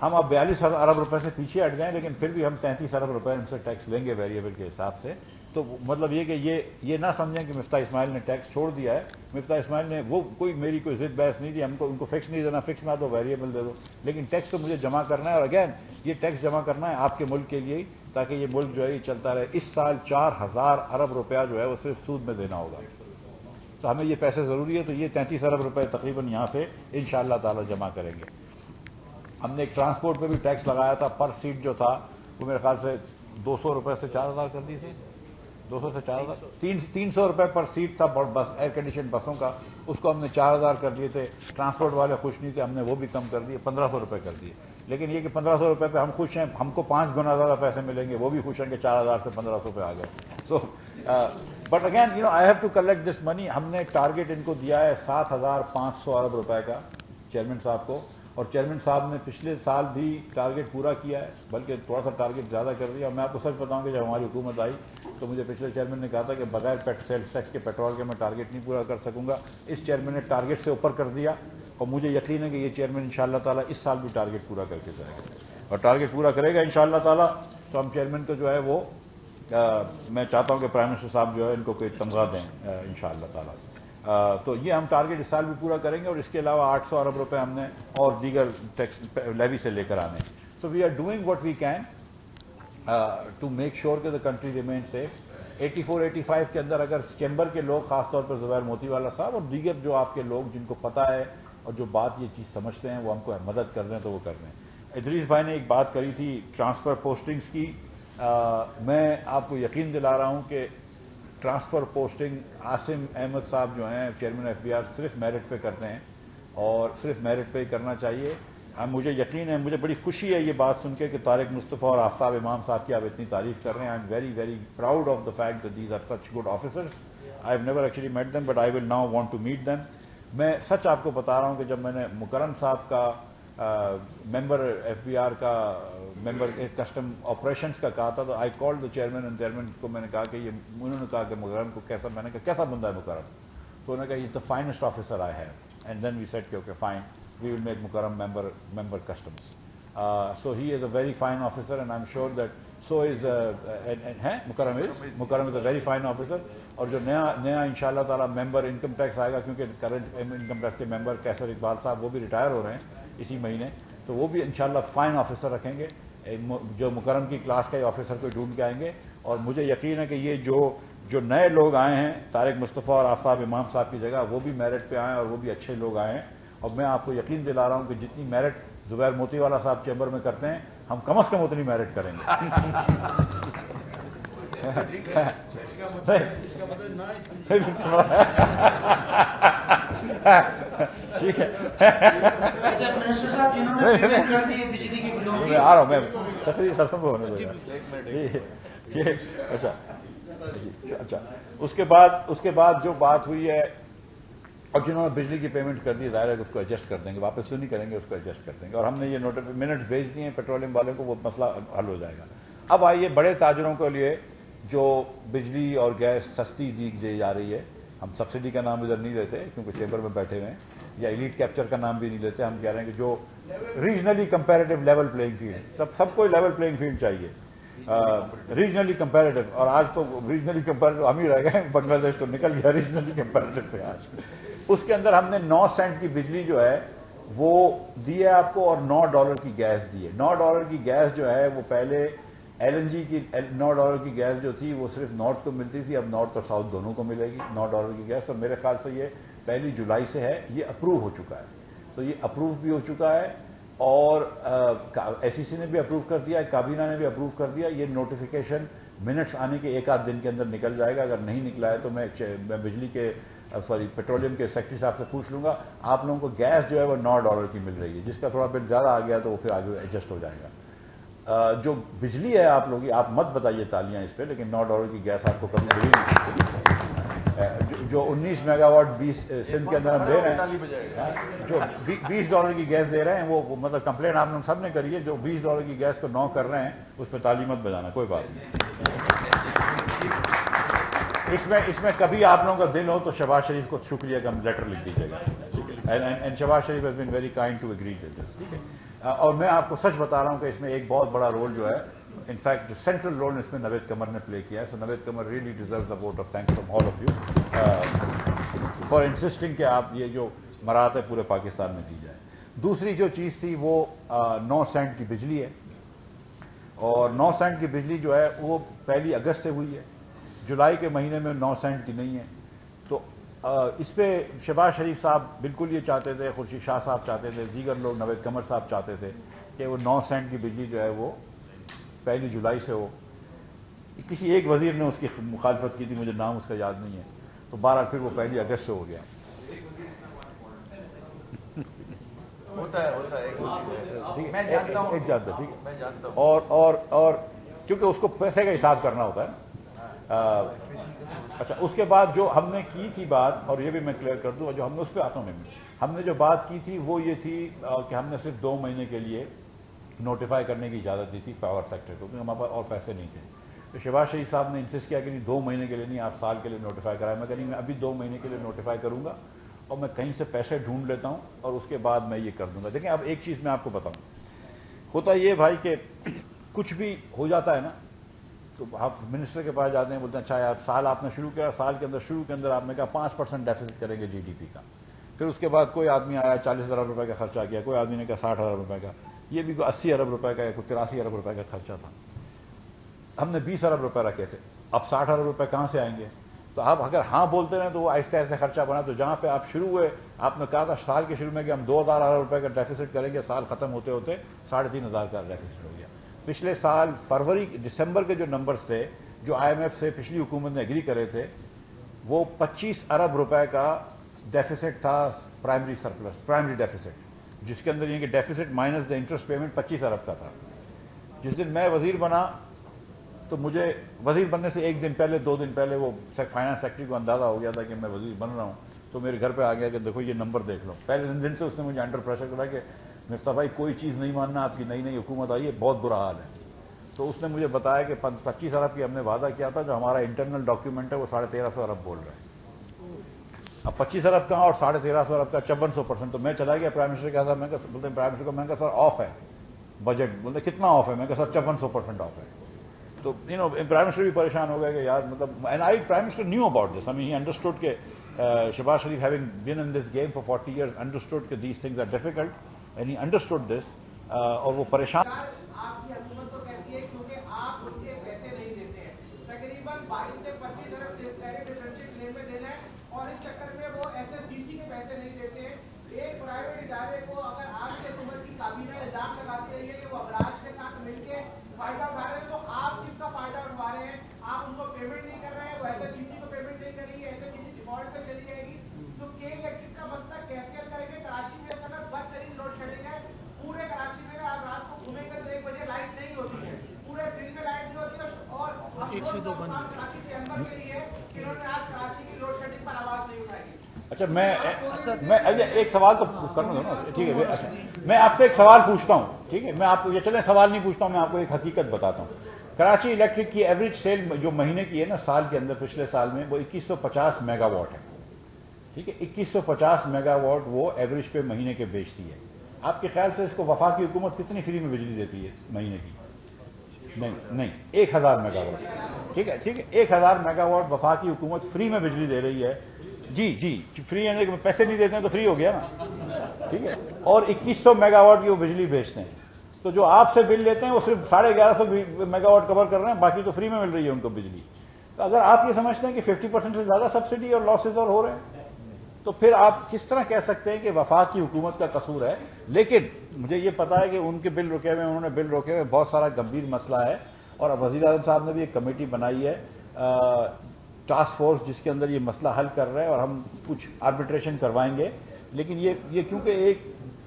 ہم اب 42 ارب روپے سے پیچھے ہٹ گئے لیکن پھر بھی ہم 33 ارب روپے ان سے ٹیکس لیں گے ویریبل کے حساب سے. تو مطلب یہ کہ یہ نہ سمجھیں کہ مفتاح اسماعیل نے ٹیکس چھوڑ دیا ہے. مفتاح اسماعیل نے وہ میری کوئی ضد بحث نہیں دی. ہم کو ان کو فکس نہیں دینا, فکس نہ دو ویریبل دے دو, لیکن ٹیکس تو مجھے جمع کرنا ہے. اور اگین یہ ٹیکس جمع کرنا ہے آپ کے ملک کے لیے ہی, تاکہ یہ ملک جو ہے یہ چلتا رہے. اس سال 4000 ارب روپیہ جو ہے وہ صرف سود میں دینا ہوگا. تو ہمیں یہ پیسے ضروری ہے. تو یہ 33 ارب روپے تقریباً یہاں سے انشاءاللہ تعالی جمع کریں گے. ہم نے ایک ٹرانسپورٹ پہ بھی ٹیکس لگایا تھا. پر سیٹ جو تھا وہ میرے خیال سے 200 روپے سے 4000 کر دی تھی. 200 سے 4000, 300 روپے پر سیٹ تھا بس ایئر کنڈیشن بسوں کا. اس کو ہم نے 4000 کر دیے تھے. ٹرانسپورٹ والے خوش نہیں تھے, ہم نے وہ بھی کم کر دیے, 1500 روپے کر دیے. لیکن یہ کہ 1500 روپے پہ ہم خوش ہیں, ہم کو 5 گنا زیادہ پیسے ملیں گے, وہ بھی خوش ہیں کہ 4000 سے 1500 پہ آ گئے. So but again I have to collect this money. ہم نے ٹارگیٹ ان کو دیا ہے 7500 ارب روپے کا چیئرمین صاحب کو. اور چیئرمین صاحب نے پچھلے سال بھی ٹارگیٹ پورا کیا ہے, بلکہ تھوڑا سا ٹارگیٹ زیادہ کر دیا. میں آپ کو سچ بتاؤں کہ جب ہماری حکومت آئی تو مجھے پچھلے چیئرمین نے کہا تھا کہ بغیر سیلز ٹیکس کے پیٹرول کے میں ٹارگیٹ نہیں پورا کر سکوں گا. اس چیئرمین نے ٹارگیٹ سے اوپر کر دیا اور مجھے یقین ہے کہ یہ چیئرمین انشاءاللہ تعالیٰ اس سال بھی ٹارگیٹ پورا کر کے جائے گا اور ٹارگیٹ پورا کرے گا انشاءاللہ تعالیٰ. تو ہم چیئرمین کو جو ہے وہ میں چاہتا ہوں کہ پرائم منسٹر صاحب جو ہے ان کو کوئی تنخواہ دیں انشاءاللہ تعالیٰ. تو یہ ہم ٹارگیٹ اس سال بھی پورا کریں گے. اور اس کے علاوہ 800 ارب روپے ہم نے اور دیگر ٹیکس لیوی سے لے کر آنے. So we are doing what we can to make sure کہ دا کنٹری ریمین سیف. 84-85 کے اندر اگر چیمبر کے لوگ، خاص طور پر زبیر موتی والا صاحب اور دیگر جو آپ کے لوگ جن کو پتہ ہے اور جو بات یہ چیز سمجھتے ہیں وہ ہم کو مدد کر رہے ہیں تو وہ کر رہے ہیں۔ ادریس بھائی نے ایک بات کری تھی ٹرانسفر پوسٹنگز کی، میں آپ کو یقین دلا رہا ہوں کہ ٹرانسفر پوسٹنگ عاصم احمد صاحب جو ہیں چیئرمین ایف بی آر صرف میرٹ پہ کرتے ہیں اور صرف میرٹ پہ ہی کرنا چاہیے۔ مجھے یقین ہے، مجھے بڑی خوشی ہے یہ بات سن کے کہ طارق مصطفیٰ اور آفتاب امام صاحب کی آپ اتنی تعریف کر رہے ہیں۔ I am very very proud of the fact that these are such good officers. I have never actually met them but I will now want to meet them. میں سچ آپ کو بتا رہا ہوں کہ جب میں نے مکرم صاحب کا ممبر ایف بی آر کا ممبر کسٹم آپریشنز کا کہا تھا تو آئی کال دا چیئرمین اینڈ چیئرمین کو میں نے کہا کہ یہ انہوں نے کہا کہ مکرم کو کیسا، میں نے کہا کیسا بندہ ہے مکرم، تو انہوں نے کہا is the finest officer I have, and then we said کہ okay fine we will make Mukarram member customs. So he is a very fine officer and I'm sure that so is Mukarram is a very fine officer. اور جو نیا انشاءاللہ تعالیٰ ممبر income tax آئے گا، کیونکہ current income tax کے ممبر کیسر اقبال صاحب وہ بھی ریٹائر ہو رہے ہیں اسی مہینے، تو وہ بھی انشاءاللہ فائن آفیسر رکھیں گے، جو مکرم کی کلاس کا آفیسر کو ڈھونڈ کے آئیں گے۔ اور مجھے یقین ہے کہ یہ جو نئے لوگ آئے ہیں طارق مصطفیٰ اور آفتاب امام صاحب کی جگہ، وہ بھی میرٹ پہ آئے ہیں اور وہ بھی اچھے لوگ آئے ہیں۔ اور میں آپ کو یقین دلا رہا ہوں کہ جتنی میرٹ زبیر موتی والا صاحب چیمبر میں کرتے ہیں ہم کم از کم اتنی میرٹ کریں گے۔ ٹھیک ہے، میں آ رہا ہوں، میں تقریر ختم ہونے دو۔ اچھا، اس کے بعد جو بات ہوئی ہے اور جنہوں نے بجلی کی پیمنٹ کر دی ظاہر ہے کہ اس کو ایڈجسٹ کر دیں گے، واپس تو نہیں کریں گے، اس کو ایڈجسٹ کر دیں گے، اور ہم نے یہ منٹس بھیج دیے ہیں پیٹرولیم والوں کو، وہ مسئلہ حل ہو جائے گا۔ اب آئیے بڑے تاجروں کے لیے جو بجلی اور گیس سستی دی جا رہی ہے، ہم سبسڈی کا نام ادھر نہیں لیتے کیونکہ چیمبر میں بیٹھے ہوئے ہیں، یا ایلیٹ کیپچر کا نام بھی نہیں لیتے، ہم کہہ رہے ہیں کہ جو regionally comparative level playing field, سب کو لیول پلینگ فیلڈ چاہیے، ریجنلی کمپیریٹیو، اور آج تو ریجنلی کمپیریٹیو ہم ہی رہ گئے، بنگلہ دیش تو نکل گیا ریجنلی کمپیریٹیو سے آج۔ اس کے اندر ہم نے 9 سینٹ کی بجلی جو ہے وہ دی ہے آپ کو، اور $9 کی گیس دی ہے۔ $9 کی گیس جو ہے وہ پہلے ایل این جی کی $9 کی گیس جو تھی وہ صرف نارتھ کو ملتی تھی، اب نارتھ اور ساؤتھ دونوں کو ملے گی $9 کی گیس، اور میرے خیال سے یہ 1 جولائی سے ہے، یہ اپروو ہو چکا ہے، تو یہ اپروو بھی ہو چکا ہے، اور ایس ای سی نے بھی اپروو کر دیا ہے، کابینہ نے بھی اپروو کر دیا۔ یہ نوٹیفیکیشن منٹس آنے کے 1 آدھ دن کے اندر نکل جائے گا، اگر نہیں نکلا ہے تو میں بجلی کے پیٹرولیم کے سیکٹری صاحب سے پوچھ لوں گا، آپ لوگوں کو گیس جو ہے وہ $9 کی مل رہی ہے، جس کا تھوڑا بل زیادہ آ گیا تو وہ پھر آگے ایڈجسٹ ہو جائے گا۔ جو بجلی ہے آپ لوگوں کی، آپ مت بتائیے تالیاں اس پہ، لیکن $9 کی گیس آپ کو کبھی ملی نہیں۔ جو 19 میگا واٹ 20 سندھ کے اندر ہم دے رہے ہیں، جو $20 کی گیس دے رہے ہیں، وہ مطلب کمپلین آپ نے سب نے کری ہے، جو $20 کی گیس کو 9 کر رہے ہیں اس پہ تالی مت بجانا، کوئی بات نہیں۔ اس میں کبھی آپ لوگوں کا دل ہو تو شہباز شریف کو شکریہ کا لیٹر لکھ دیجیے گا، and Shehbaz Sharif has been very kind to agree with this, ٹھیک ہے۔ اور میں آپ کو سچ بتا رہا ہوں کہ اس میں ایک بہت بڑا رول جو ہے، انفیکٹ جو سینٹرل رول اس میں نوید قمر نے پلے کیا ہے، so Naveed Qamar really deserves a vote of thanks from all of you for insisting کہ آپ یہ جو مراحت ہے پورے پاکستان میں دی جائے۔ دوسری جو چیز تھی وہ 9 سینٹ کی بجلی ہے، اور 9 سینٹ کی بجلی جو ہے وہ 1 اگست سے ہوئی ہے، جولائی کے مہینے میں 9 سینٹ کی نہیں ہے، تو اس پہ شہباز شریف صاحب بالکل یہ چاہتے تھے، خورشید شاہ صاحب چاہتے تھے، دیگر لوگ نوید قمر صاحب چاہتے تھے کہ وہ 9 سینٹ کی بجلی جو ہے وہ 1 جولائی سے ہو۔ کسی ایک وزیر نے اس کی مخالفت کی تھی، مجھے نام اس کا یاد نہیں ہے، تو بہرحال پھر وہ 1 اگست سے ہو گیا۔ ایک جانتا، ٹھیک ہے، اور کیونکہ اس کو پیسے کا حساب کرنا ہوتا ہے۔ اچھا، اس کے بعد جو ہم نے کی تھی بات، اور یہ بھی میں کلیئر کر دوں، جو ہم نے اس پہ آتا ہوں، ہم نے جو بات کی تھی وہ یہ تھی کہ ہم نے صرف 2 مہینے کے لیے نوٹیفائی کرنے کی اجازت دی تھی پاور سیکٹر کو، کیونکہ ہمارے پاس اور پیسے نہیں تھے۔ تو شہباز شریف صاحب نے انسسٹ کیا کہ نہیں 2 مہینے کے لیے نہیں، آپ سال کے لیے نوٹیفائی کرائیں۔ میں کہیں میں ابھی 2 مہینے کے لیے نوٹیفائی کروں گا، اور میں کہیں سے پیسے ڈھونڈ لیتا ہوں اور اس کے بعد میں یہ کر دوں گا۔ دیکھیں اب ایک چیز میں آپ کو بتاؤں، ہوتا یہ بھائی کہ کچھ بھی ہو جاتا ہے نا، تو آپ منسٹر کے پاس جاتے ہیں، بولتے ہیں اچھا یار سال آپ نے شروع کیا، سال کے اندر شروع کے اندر آپ نے کہا 5% ڈیفیسٹ کریں گے جی ڈی پی کا، پھر اس کے بعد کوئی آدمی آیا 40,000 روپے کا خرچہ کیا، کوئی آدمی نے کہا 60,000 روپے کا، یہ بھی کوئی 80 ارب روپے کا یا کوئی 83 ارب روپے کا خرچہ تھا، ہم نے 20 ارب روپے رکھے تھے، اب 60 ارب روپے کہاں سے آئیں گے؟ تو آپ اگر ہاں بولتے رہیں تو وہ آہستہ آہستہ خرچہ بنا. تو جہاں پہ آپ شروع ہوئے, آپ نے کہا تھا سال کے شروع میں کہ ہم 2000 ارب روپے کا ڈیفیسٹ کریں گے, سال ختم ہوتے ہوتے 3500 کا ڈیفیسٹ ہو گیا. پچھلے سال دسمبر کے جو نمبرز تھے جو آئی ایم ایف سے پچھلی حکومت نے ایگری کرے تھے, وہ 25 ارب روپے کا ڈیفیسٹ تھا, پرائمری سرپلس, پرائمری ڈیفیسٹ, جس کے اندر یہ کہ deficits minus the interest payment 25 ارب کا تھا. جس دن میں وزیر بنا تو مجھے وزیر بننے سے ایک دن پہلے 2 دن پہلے وہ فائنانس سیکرٹری کو اندازہ ہو گیا تھا کہ میں وزیر بن رہا ہوں. تو میرے گھر پہ آ گیا کہ دیکھو یہ نمبر دیکھ لو. پہلے دن سے اس نے مجھے انڈر پریشر کرا کہ مفتاح بھائی کوئی چیز نہیں ماننا, آپ کی نئی حکومت آئی ہے, بہت برا حال ہے. تو اس نے مجھے بتایا کہ 25 ارب کی ہم نے وعدہ کیا تھا, جو ہمارا انٹرنل ڈاکیومنٹ ہے وہ 1350 ارب بول رہا ہے. اب 25 ارب کا اور 1350 ارب کا 54%. تو میں چلا گیا پرائم منسٹر کے ساتھ, میں بولتے ہیں پرائم منسٹر کو, میں کہا سر آف ہے بجٹ. بولتے کتنا آف ہے؟ میں کہا سر 54% آف ہے. تو پرائم منسٹر بھی پریشان ہو گئے کہ یار مطلب, and prime minister knew about this. He understood کہ Shehbaz Sharif having been in this game for 40 years understood کہ these things are difficult, and he understood this, اور وہ پریشان. آپ کی حکومت تو کہتی ہے کیونکہ آپ ان کے پیسے نہیں دیتے ہیں, تقریباً 22 سے 25 ارب ڈفرینشیل کلیم میں دینا ہے, اور اس چکر میں وہ ایس ایس ڈی سی کے پیسے نہیں دیتے ہیں. ایک پرائیویٹ ادارے کو اگر آپ کی حکومت کی کابینہ الزام لگاتی رہی ہے کہ وہ ابراج کے ساتھ مل کے فائدہ اٹھا رہے ہیں, تو آپ کس کا فائدہ اٹھا رہے ہیں؟ آپ ان کو پیمنٹ نہیں کر رہے ہیں, وہ ایس ایس ڈی سی کو پیمنٹ نہیں کریں گے, S S D C default پہ چلی جائے گی. تو کے الیکٹرک کا مسئلہ کیسے حل کریں گے؟ کراچی میں اگر بدترین لوڈ شیڈنگ ہے پورے کراچی میں, آپ رات کو گھومیں گے تو 1 بجے لائٹ نہیں ہوتی ہے, پورے دن میں لائٹ نہیں ہوتی ہے. اور کراچی کے اندر کے لیے کہ انہوں نے آج کراچی کی لوڈ شیڈنگ پر آواز نہیں اٹھائی. اچھا میں ایک سوال تو کرنا دو نا, ٹھیک ہے. اچھا میں آپ سے ایک سوال پوچھتا ہوں, ٹھیک ہے. میں آپ کو یہ چلیں سوال نہیں پوچھتا ہوں, میں آپ کو ایک حقیقت بتاتا ہوں. کراچی الیکٹرک کی ایوریج سیل جو مہینے کی ہے نا سال کے اندر, پچھلے سال میں وہ 2150 میگا واٹ ہے, ٹھیک ہے. 2150 میگا واٹ وہ ایوریج پہ مہینے کے بیچتی ہے. آپ کے خیال سے اس کو وفاقی حکومت کتنی فری میں بجلی دیتی ہے مہینے کی؟ نہیں 1000 میگا واٹ, ٹھیک ہے. 1000 میگا واٹ وفاقی حکومت فری میں بجلی دے رہی ہے. جی فری ہے, پیسے نہیں دیتے ہیں تو فری ہو گیا نا, ٹھیک ہے. اور 2100 میگا واٹ کی وہ بجلی بیچتے ہیں. تو جو آپ سے بل لیتے ہیں وہ صرف 1150 میگا واٹ کور کر رہے ہیں, باقی تو فری میں مل رہی ہے ان کو بجلی. تو اگر آپ یہ سمجھتے ہیں کہ 50% سے زیادہ سبسڈی اور لاسز اور ہو رہے ہیں, تو پھر آپ کس طرح کہہ سکتے ہیں کہ وفاق کی حکومت کا قصور ہے؟ لیکن مجھے یہ پتا ہے کہ ان کے بل رکے ہوئے, انہوں نے بل روکے ہوئے, بہت سارا گمبھیر مسئلہ ہے. اور وزیر اعظم صاحب نے بھی ایک کمیٹی بنائی ہے, ٹاسک فورس, جس کے اندر یہ مسئلہ حل کر رہے ہیں, اور ہم کچھ آربیٹریشن کروائیں گے. لیکن یہ کیونکہ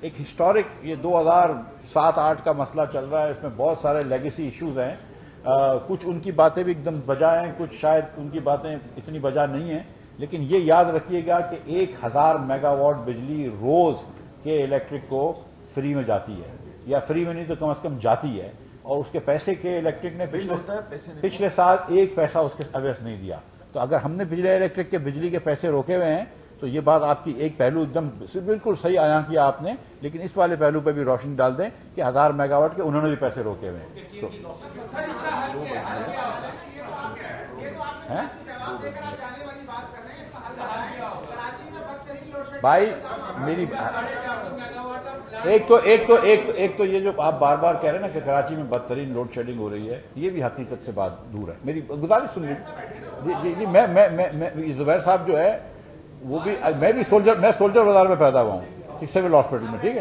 ایک ہسٹورک, یہ 2007-8 کا مسئلہ چل رہا ہے, اس میں بہت سارے لیگیسی ایشوز ہیں. کچھ ان کی باتیں بھی ایک دم بجا ہیں, کچھ شاید ان کی باتیں اتنی بجا نہیں ہیں. لیکن یہ یاد رکھیے گا کہ 1000 میگا واٹ بجلی روز کے الیکٹرک کو فری میں جاتی ہے, یا فری میں نہیں تو کم از کم جاتی ہے. اور اس کے پیسے کے الیکٹرک نے پچھلے سال 1 پیسہ اس کے عوض نہیں دیا. تو اگر ہم نے بجلی الیکٹرک کے بجلی کے پیسے روکے ہوئے ہیں, تو یہ بات آپ کی ایک پہلو ایک دم بالکل صحیح آیا کیا آپ نے. لیکن اس والے پہلو پہ بھی روشنی ڈال دیں کہ 1000 میگا واٹ کے انہوں نے بھی پیسے روکے ہوئے ہیں. بھائی میری ایک تو یہ جو آپ بار بار کہہ رہے ہیں نا کہ کراچی میں بدترین لوڈ شیڈنگ ہو رہی ہے, یہ بھی حقیقت سے بات دور ہے. میری گزارش سن لیجیے. جی میں زبیر صاحب جو ہے وہ بھی, میں سولجر بازار میں پیدا ہوا ہوں, سول ہاسپٹل میں, ٹھیک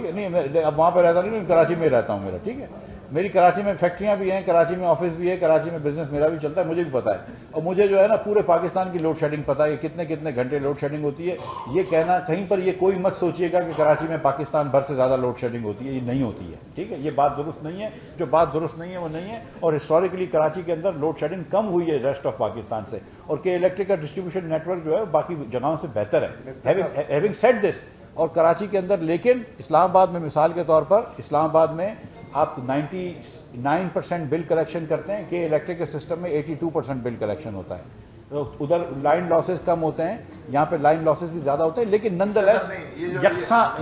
ہے. نہیں اب وہاں پہ رہتا نہیں, کراچی میں رہتا ہوں میرا, ٹھیک ہے. میری کراچی میں فیکٹریاں بھی ہیں, کراچی میں آفس بھی ہے, کراچی میں بزنس میرا بھی چلتا ہے, مجھے بھی پتا ہے. اور مجھے جو ہے نا پورے پاکستان کی لوڈ شیڈنگ پتا ہے کہ کتنے گھنٹے لوڈ شیڈنگ ہوتی ہے. یہ کہنا کہیں پر یہ کوئی مت سوچیے گا کہ کراچی میں پاکستان بھر سے زیادہ لوڈ شیڈنگ ہوتی ہے, یہ نہیں ہوتی ہے, ٹھیک ہے. یہ بات درست نہیں ہے, جو بات درست نہیں ہے وہ نہیں ہے. اور ہسٹوریکلی کراچی کے اندر لوڈ شیڈنگ کم ہوئی ہے ریسٹ آف پاکستان سے, اور کہ الیکٹرک کا ڈسٹریبیوشن نیٹ ورک جو ہے باقی جگہوں سے بہتر ہے. ہیونگ سیڈ دس, اور کراچی کے اندر, لیکن اسلام آباد میں مثال کے طور پر, اسلام آباد میں آپ 99% بل کلیکشن کرتے ہیں, کہ الیکٹرک کے سسٹم میں 82% بل کلیکشن ہوتا ہے. ادھر لائن لاسز کم ہوتے ہیں, یہاں پہ لائن لاسز بھی زیادہ ہوتے ہیں, لیکن نن دا لیس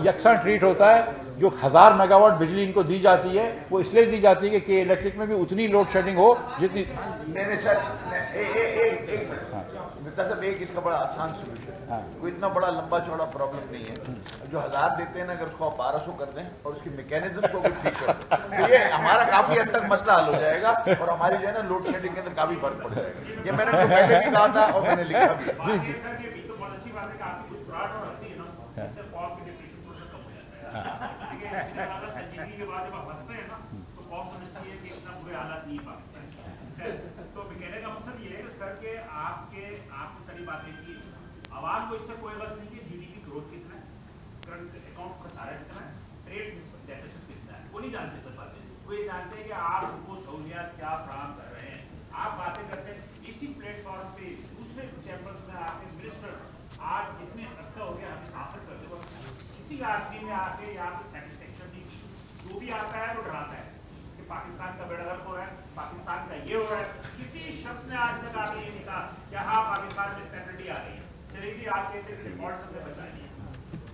یکساں ٹریٹ ہوتا ہے. جو 1000 میگا واٹ بجلی ان کو دی جاتی ہے وہ اس لیے دی جاتی ہے کہ الیکٹرک میں بھی اتنی لوڈ شیڈنگ ہو جتنی. میرے ساتھ ایک صاحب ایک اس کا بڑا آسان سولوشن ہے, کوئی اتنا بڑا لمبا چوڑا پرابلم نہیں ہے. جو 1000 دیتے ہیں نا, اگر اس کو آپ 1200 کر دیں اور اس کی میکینزم کو بھی ٹھیک کر دیں تو یہ ہمارا کافی حد تک مسئلہ حل ہو جائے گا اور ہماری جو ہے نا لوڈ شیڈنگ کے اندر کافی فرق پڑ جائے گا. یہ میں نے تو پہلے بھی کہا تھا اور میں نے لکھا بھی. جی جی تو کہنے کا مقصد یہ ہے کہ سر کہ آپ نے ساری باتیں کی, عوام کو اس سے کوئی غرض نہیں کہ جی ڈی پی گروتھ کتنا ہے, کرنٹ اکاؤنٹ کا سارا کتنا ہے, ٹریڈ ڈیفیسٹ کتنا ہے, وہ نہیں جانتے سر باتیں. وہ یہ جانتے ہیں کہ آپ ان کو سہولیات کیا فراہم کر رہے ہیں. آپ باتیں کرتے ہیں اسی پلیٹ فارم پہ دوسرے چیمبرز میں آپ کے منسٹر آج جتنے عرصہ ہو گیا ہمیں سانسد کرتے وقت کسی آدمی نے آ کے یہاں پہ سیٹسفیکشن نہیں کی. جو بھی آتا ہے وہ ڈراتا ہے کہ پاکستان کا بیڑا غرق ہو رہا ہے, پاکستان کا یہ ہو رہا ہے. کسی شخص نے آج تک آپ یہ نہیں کہا کہ ہاں پاکستان میں اسٹیبلٹی آ رہی ہے. چلیے جی آپ کہتے ہیں ریپورٹ سے بچائیے.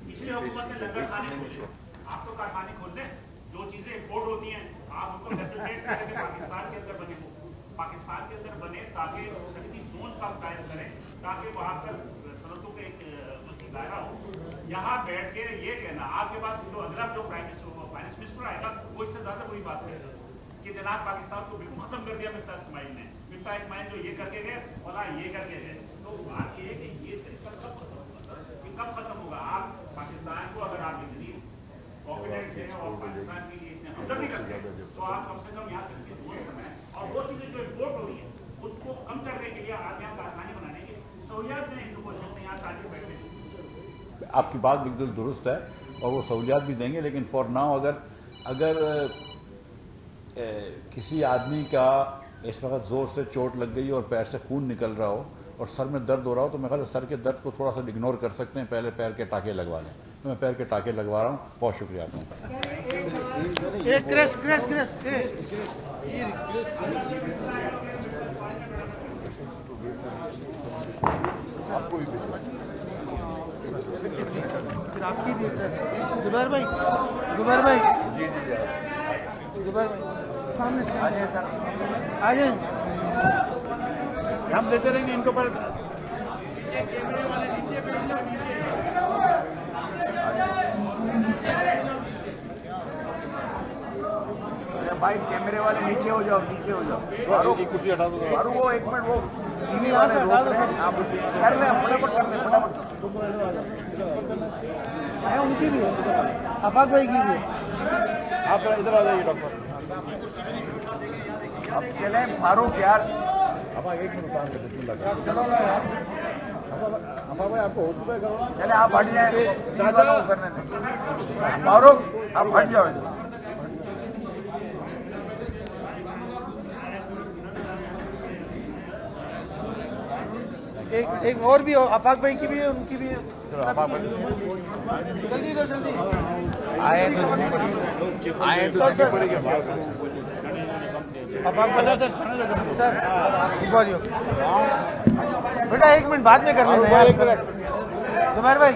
پچھلی حکومت نے لنگر خانے کھولے, آپ تو کارخانے کھول دیں. جو چیزیں امپورٹ ہوتی ہیں آپ ان کو فیسلٹیٹ کریں کہ پاکستان کے اندر بنے, پاکستان کے اندر بنے تاکہ سیفٹی زونس کا قائم کریں تاکہ وہاں پر صنعتوں کا ایک وسیع دائرہ ہو. یہاں بیٹھ کے یہ کہنا آپ کے پاس جو اگلا جو فائنانس منسٹر آئے گا وہ اس سے زیادہ بری بات کرے گا کہ جناب پاکستان کو بالکل ختم کر دیا مفتا اسماعیل نے. مفتا اسماعیل جو یہ کر کے گئے اور یہ کر کے گئے. تو بات یہ ہے کہ یہ طریقہ کب ختم ہوگا, یہ کب ختم ہوگا. آپ پاکستان کو اگر آپ اتنی کانفیڈنٹ ہیں اور پاکستان کے لیے اتنے ہمدردی کرتے ہیں تو آپ کم سے کم یہاں سے دوست بنائیں اور وہ چیزیں جو امپورٹ ہو رہی ہیں اس کو کم کرنے کے لیے آپ یہاں کارخانے بنانے کی سہولیات دیں ان کو, یہاں تاکہ بیٹھے. آپ کی بات بالکل درست ہے اور وہ سہولیات بھی دیں گے, لیکن فار ناؤ اگر کسی آدمی کا اس وقت زور سے چوٹ لگ گئی اور پیر سے خون نکل رہا ہو اور سر میں درد ہو رہا ہو تو میں خیال ہے سر کے درد کو تھوڑا سا اگنور کر سکتے ہیں, پہلے پیر کے ٹانکے لگوا لیں. تو میں پیر کے ٹانکے لگوا رہا ہوں. بہت شکریہ آپ کا. زبیر بھائی جی زبیر بھائی سامنے سے آ جائیں. ہم دیتے رہیں گے ان کو پر بھائی کیمرے والے نیچے ہو جاؤ, نیچے ہو جاؤ. فاروق وہ ایک منٹ وہ کر لیں فٹافٹ کر لیں فٹافٹ. ان کی بھی ہے, آفاق بھائی کی بھی ہے. آپ ادھر آ جائیے ڈاکٹر. اب چلیں فاروق یار, ایک منٹ آپ کو ہو چکا ہے. چلیں آپ ہٹ جائیں کرنے دیں. فاروق آپ ہٹ جاؤ. ایک اور بھی ہو, آفاق بھائی کی بھی ہے, ان کی بھی ہے. جلدی دو جلدی سر. بیٹا ایک منٹ بعد میں کر لینا. زبیر بھائی